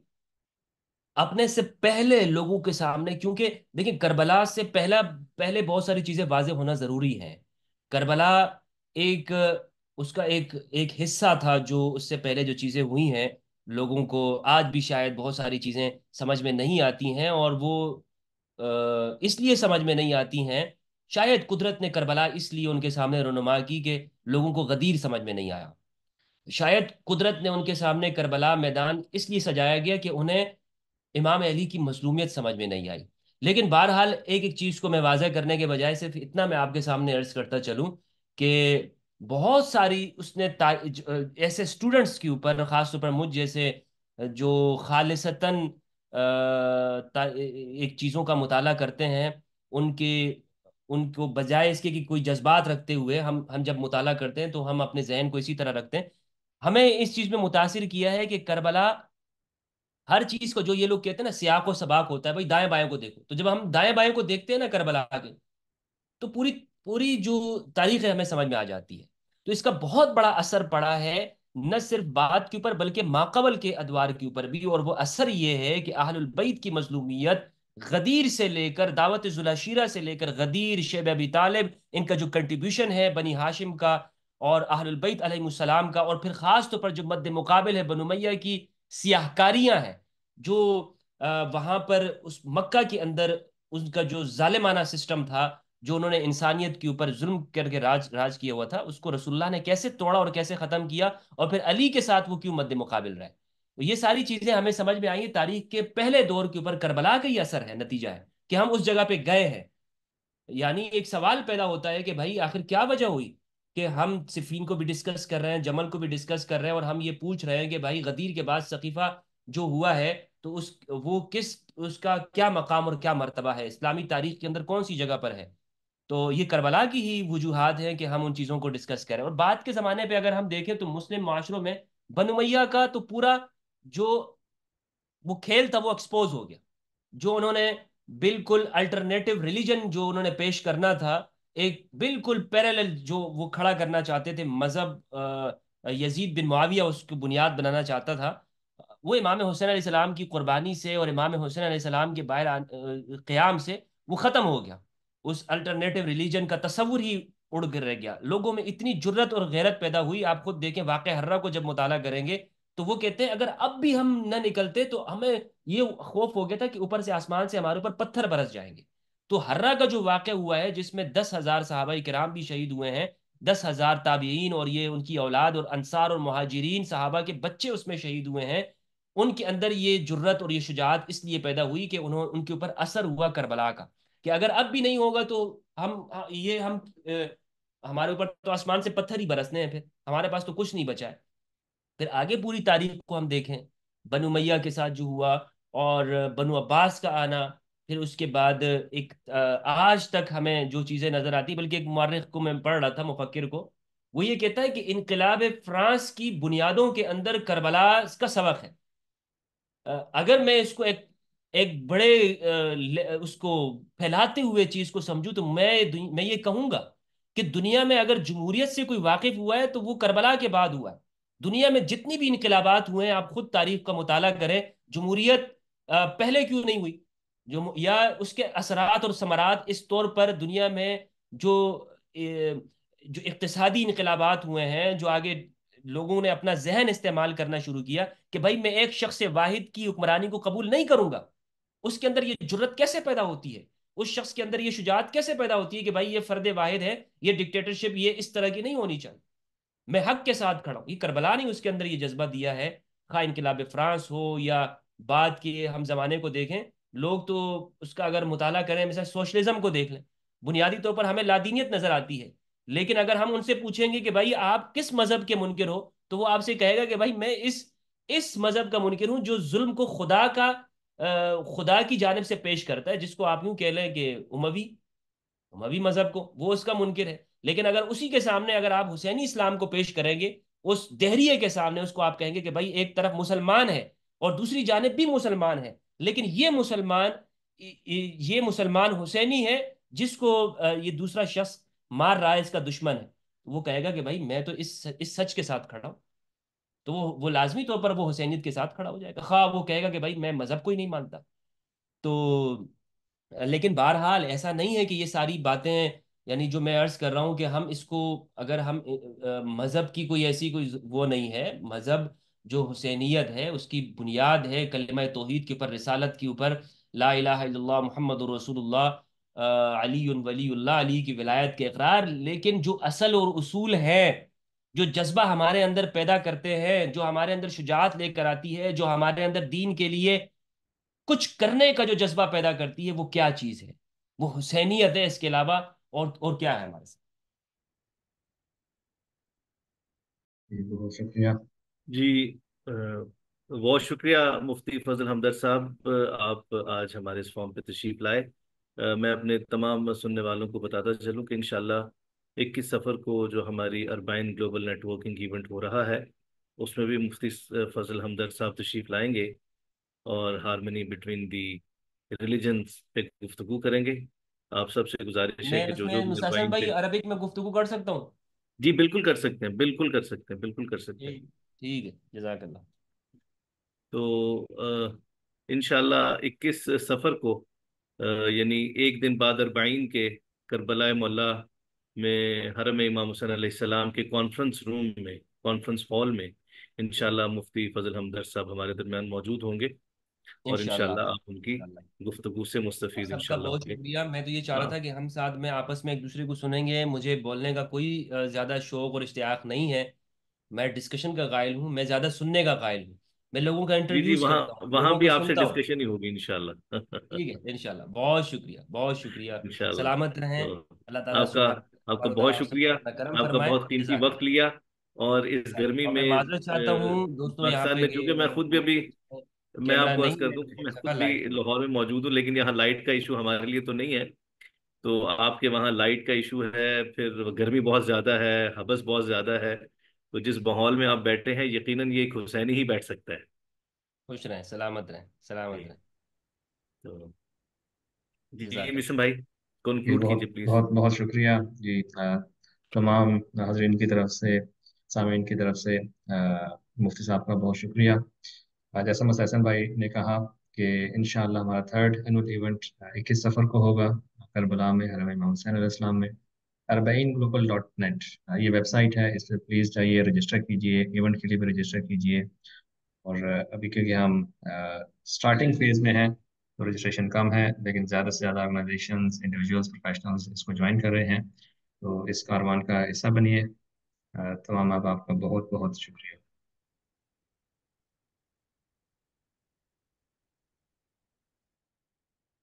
اپنے سے پہلے لوگوں کے سامنے، کیونکہ دیکھیں کربلا سے پہلے بہت ساری چیزیں واضح ہونا ضروری ہے. کربلا ایک اس کا ایک حصہ تھا جو اس سے پہلے جو چیزیں ہوئی ہیں لوگوں کو آج بھی شاید بہت ساری چیزیں سمجھ میں نہیں آتی ہیں، اور وہ اس لیے سمجھ میں نہیں آتی ہیں. شاید قدرت نے کربلا اس لیے ان کے سامنے رونما کی کہ لوگوں کو غدیر سمجھ میں نہیں آیا. شاید قدرت نے ان کے سامنے کربلا میدان اس لیے سجایا گیا کہ انہیں امام علی کی مظلومیت سمجھ میں نہیں آئی. لیکن بہرحال ایک چیز کو میں واضح کرنے کے بجائے صرف اتنا میں آپ کے سامنے عرض کرتا چلوں کہ بہت ساری اس نے ایسے اسٹوڈنٹس کے اوپر، خاص طور پر مجھ جیسے جو خالصتاً ایک چیزوں کا مطالعہ کرتے ہیں، ان کو بجائے اس کے کہ کوئی جذبات رکھتے ہوئے ہم جب مطالعہ کرتے ہیں تو ہم اپنے ذہن کو اسی طرح رکھتے ہیں. ہمیں اس چیز میں متاثر کیا ہے کہ کربلا ہر چیز کو، جو یہ لوگ کہتے ہیں نا سیاق و سباق ہوتا ہے، بھائی دائیں بائیں کو دیکھو، تو جب ہم دائیں بائیں کو دیکھتے ہیں نا کربلا کے، تو پوری پوری جو تاریخ ہے ہمیں سمجھ میں آ جاتی ہے. تو اس کا بہت بڑا اثر پڑا ہے نہ صرف بات کے اوپر بلکہ ماقبل کے ادوار کے اوپر بھی. اور وہ اثر یہ ہے کہ اہل البیت کی مظلومیت، غدیر سے لے کر دعوت ذوالعشیرہ سے لے کر غدیر، شیب ابی طالب، ان کا جو کنٹریبیوشن ہے بنی ہاشم کا اور اہل البیت علیہ السلام کا، اور پھر خاص طور پر جو مد مقابل ہے بنو امیہ کی سیاہ کاریاں ہیں، جو وہاں پر اس مکہ کے اندر ان کا جو ظالمانہ سسٹم تھا، جو انہوں نے انسانیت کے اوپر ظلم کر کے راج کیا ہوا تھا، اس کو رسول اللہ نے کیسے توڑا اور کیسے ختم کیا، اور پھر علی کے ساتھ وہ کیوں مد مقابل رہے. یہ ساری چیزیں ہمیں سمجھ میں آئی. تاریخ کے پہلے دور کے اوپر کربلا کا ہی اثر ہے، نتیجہ ہے کہ ہم اس جگہ پہ گئے ہیں. یعنی ایک سوال پیدا ہوتا ہے کہ بھائی آخر کیا وجہ ہوئی کہ ہم صفین کو بھی ڈسکس کر رہے ہیں، جمل کو بھی ڈسکس کر رہے ہیں، اور ہم یہ پوچھ رہے ہیں کہ بھائی غدیر کے بعد ثقیفہ جو ہوا ہے تو اس کا کیا مقام اور کیا مرتبہ ہے، اسلامی تاریخ کے اندر کون سی جگہ پر ہے. تو یہ کربلا کی ہی وجوہات ہیں کہ ہم ان چیزوں کو ڈسکس کریں. اور بعد کے زمانے پہ اگر ہم دیکھیں تو مسلم معاشروں میں بنو امیہ کا تو پورا جو وہ کھیل تھا وہ ایکسپوز ہو گیا. جو انہوں نے بالکل الٹرنیٹو ریلیجن جو انہوں نے پیش کرنا تھا، ایک بالکل پیرالل جو وہ کھڑا کرنا چاہتے تھے مذہب، یزید بن معاویہ اس کو بنیاد بنانا چاہتا تھا، وہ امام حسین علیہ السلام کی قربانی سے اور امام حسین علیہ السلام کے باہر قیام سے وہ ختم ہو گیا. اس الٹرنیٹو ریلیجن کا تصور ہی اڑ گر رہ گیا. لوگوں میں اتنی جرت اور غیرت پیدا ہوئی. آپ خود دیکھیں واقعہ حرہ کو جب مطالعہ کریں گے تو وہ کہتے ہیں اگر اب بھی ہم نہ نکلتے تو ہمیں یہ خوف ہو گیا تھا کہ اوپر سے آسمان سے ہمارے اوپر پتھر برس جائیں گے. تو حرہ کا جو واقعہ ہوا ہے جس میں 10,000 صحابہ کرام بھی شہید ہوئے ہیں، 10,000 تابعین اور یہ ان کی اولاد اور انصار اور مہاجرین صحابہ کے بچے اس میں شہید ہوئے ہیں. ان کے اندر یہ جرت اور یہ شجاعت اس لیے پیدا ہوئی کہ ان کے اوپر اثر ہوا کربلا کا، کہ اگر اب بھی نہیں ہوگا تو ہم ہمارے اوپر تو آسمان سے پتھر ہی برسنے ہیں، پھر ہمارے پاس تو کچھ نہیں بچا ہے. پھر آگے پوری تاریخ کو ہم دیکھیں، بنو امیہ کے ساتھ جو ہوا اور بنو عباس کا آنا، پھر اس کے بعد ایک آج تک ہمیں جو چیزیں نظر آتی، بلکہ ایک مورخ کو میں پڑھ رہا تھا، مفکر کو، وہ یہ کہتا ہے کہ انقلاب فرانس کی بنیادوں کے اندر کربلا کا سبق ہے۔ اگر میں اس کو ایک بڑے اس کو پھیلاتے ہوئے چیز کو سمجھوں تو میں یہ کہوں گا کہ دنیا میں اگر جمہوریت سے کوئی واقف ہوا ہے تو وہ کربلا کے بعد ہوا ہے۔ دنیا میں جتنی بھی انقلابات ہوئے ہیں، آپ خود تاریخ کا مطالعہ کریں، جمہوریت پہلے کیوں نہیں ہوئی؟ یا اس کے اثرات اور ثمرات اس طور پر دنیا میں جو جو اقتصادی انقلابات ہوئے ہیں، جو آگے لوگوں نے اپنا ذہن استعمال کرنا شروع کیا کہ بھائی میں ایک شخص واحد کی حکمرانی کو قبول نہیں کروں گا، اس کے اندر یہ جرت کیسے پیدا ہوتی ہے؟ اس شخص کے اندر یہ شجاعت کیسے پیدا ہوتی ہے کہ بھائی یہ فرد واحد ہے، یہ ڈکٹیٹرشپ یہ اس طرح کی نہیں ہونی چاہیے، میں حق کے ساتھ کھڑا ہوں؟ یہ کربلا نے اس کے اندر یہ جذبہ دیا ہے۔ خواہ انقلاب فرانس ہو یا بعد کے ہم زمانے کو دیکھیں، لوگ تو اس کا اگر مطالعہ کریں، مثلا سوشلزم کو دیکھ لیں، بنیادی طور پر ہمیں لادینیت نظر آتی ہے، لیکن اگر ہم ان سے پوچھیں گے کہ بھائی آپ کس مذہب کے منکر ہو، تو وہ آپ سے کہے گا کہ بھائی میں اس مذہب کا منکر ہوں جو ظلم کو خدا کی جانب سے پیش کرتا ہے، جس کو آپ یوں کہہ لیں کہ اموی مذہب کو، وہ اس کا منکر ہے۔ لیکن اگر اسی کے سامنے اگر آپ حسینی اسلام کو پیش کریں گے، اس دہریے کے سامنے اس کو آپ کہیں گے کہ بھائی ایک طرف مسلمان ہے اور دوسری جانب بھی مسلمان ہے، لیکن یہ مسلمان حسینی ہے جس کو یہ دوسرا شخص مار رہا ہے، اس کا دشمن ہے، تو وہ کہے گا کہ بھائی میں تو اس سچ کے ساتھ کھڑا ہوں، تو وہ لازمی طور پر وہ حسینیت کے ساتھ کھڑا ہو جائے گا، خواہ وہ کہے گا کہ بھائی میں مذہب کو ہی نہیں مانتا۔ تو لیکن بہرحال ایسا نہیں ہے کہ یہ ساری باتیں، یعنی جو میں عرض کر رہا ہوں کہ ہم اس کو اگر ہم مذہب کی کوئی ایسی کوئی وہ نہیں ہے، مذہب جو حسینیت ہے اس کی بنیاد ہے کلمہ توحید کے اوپر، رسالت کے اوپر، لا الہ الا اللہ محمد رسول اللہ، علی ولی اللہ، علی کی ولایت کے اقرار، لیکن جو اصل اور اصول ہیں، جو جذبہ ہمارے اندر پیدا کرتے ہیں، جو ہمارے اندر شجاعت لے کر آتی ہے، جو ہمارے اندر دین کے لیے کچھ کرنے کا جو جذبہ پیدا کرتی ہے، وہ کیا چیز ہے؟ وہ حسینیت ہے، اس کے علاوہ اور کیا ہے ہمارے ساتھ؟ جی بہت شکریہ۔ جی بہت شکریہ مفتی فضل ہمدرد صاحب، آپ آج ہمارے اس فارم پہ تشریف لائے۔ میں اپنے تمام سننے والوں کو بتاتا چلوں کہ انشاءاللہ 21 سفر کو جو ہماری اربائن گلوبل نیٹ ورکنگ ایونٹ ہو رہا ہے، اس میں بھی مفتی فضل ہمدرد صاحب تشریف لائیں گے اور ہارمنی بٹوین دی ریلیجنس پہ گفتگو کریں گے۔ آپ سب سے گزارش ہے میں کہ اس جو میں بھی مسلسل اربائن کے، بھائی عربک میں گفتگو کر سکتا ہوں؟ جی بالکل کر سکتے ہیں، بالکل کر سکتے ہیں، بالکل کر سکتے ہیں۔ ٹھیک ہے، جزاک اللہ۔ تو انشاءاللہ 21 سفر کو یعنی ایک دن بعد اربعین کے، کربلا معلیٰ میں حرم امام حسین علیہ السلام کے کانفرنس روم میں، کانفرنس ہال میں انشاءاللہ مفتی فضل ہمدرد صاحب ہمارے درمیان موجود ہوں گے، اور انشاءاللہ انشاءاللہ آپ ان کی انشاءاللہ۔ گفتگو سے آپ مستفید سب کا انشاءاللہ بہت ہوں گے۔ شکریہ۔ میں تو یہ چاہ رہا ہاں تھا کہ ہم ساتھ میں آپس میں ایک دوسرے کو سنیں گے، مجھے بولنے کا کوئی زیادہ شوق اور اشتیاق نہیں ہے، میں ڈسکشن کا قائل ہوں، میں زیادہ سننے کا قائل ہوں، میں لوگوں کا جی جی، انٹرویوز وہاں کرتا ہوں، وہاں لوگوں بھی کو آپ سے سنتا ہوں۔ ڈسکشن ہی ہوگی انشاءاللہ۔ ٹھیک ہے انشاءاللہ، بہت شکریہ، بہت شکریہ، انشاءاللہ۔ سلامت رہیں، تو اللہ تعالیٰ آپ کا سبحانہ آپ کا و بہت تعالیٰ آپ سب شکریہ، پر اپنا کرم آپ کا فرمائے۔ بہت قیمتی جزاک وقت لیا، اور اس اللہ، گرمی اور میں میں معذرت چاہتا ہوں دوستوں یہاں پاکستان پہ میں، کہ چونکہ میں خود بھی ابھی، میں کیمرہ آپ کو عرض نہیں کر ہے، دوں کہ میں دیکھ سکا خود بھی لائٹ۔ لاہور میں موجود ہوں، لیکن یہاں لائٹ کا ایشو ہمارے لیے تو نہیں ہے، تو آپ کے وہاں لائٹ کا ایشو ہے، پھر گرمی بہت زیادہ ہے، حبس بہت زیادہ ہے، تو جس ماحول میں آپ بیٹھے ہیں یقیناً یہ ایک حسینی ہی بیٹھ سکتا ہے۔ خوش رہیں، سلامت رہیں، سلامت جی رہیں، تو جی جی جزاک اللہ۔ مسلم بھائی جی کنکلوڈ بہت کیجیے پلیز۔ بہت بہت شکریہ جی، تمام حاضرین کی طرف سے، سامعین کی طرف سے مفتی صاحب کا بہت شکریہ۔ جیسا مسحسن بھائی نے کہا کہ انشاءاللہ ہمارا تھرڈ اینول ایونٹ 21 سفر کو ہوگا، کربلا میں، حرم امام حسین علیہ السلام میں، اربعین گلوبل ڈاٹ نیٹ یہ ویب سائٹ ہے، اس پہ پلیز جائیے، رجسٹر کیجیے، ایونٹ کے لیے بھی رجسٹر کیجیے، اور ابھی کیونکہ ہم اسٹارٹنگ فیز میں ہیں تو رجسٹریشن کم ہے، لیکن زیادہ سے زیادہ آرگنائزیشنز، انڈیویجولس، پروفیشنلز اس کو جوائن کر رہے ہیں، تو اس کاروان کا حصہ بنیے۔ تمام آپ کا بہت بہت شکریہ۔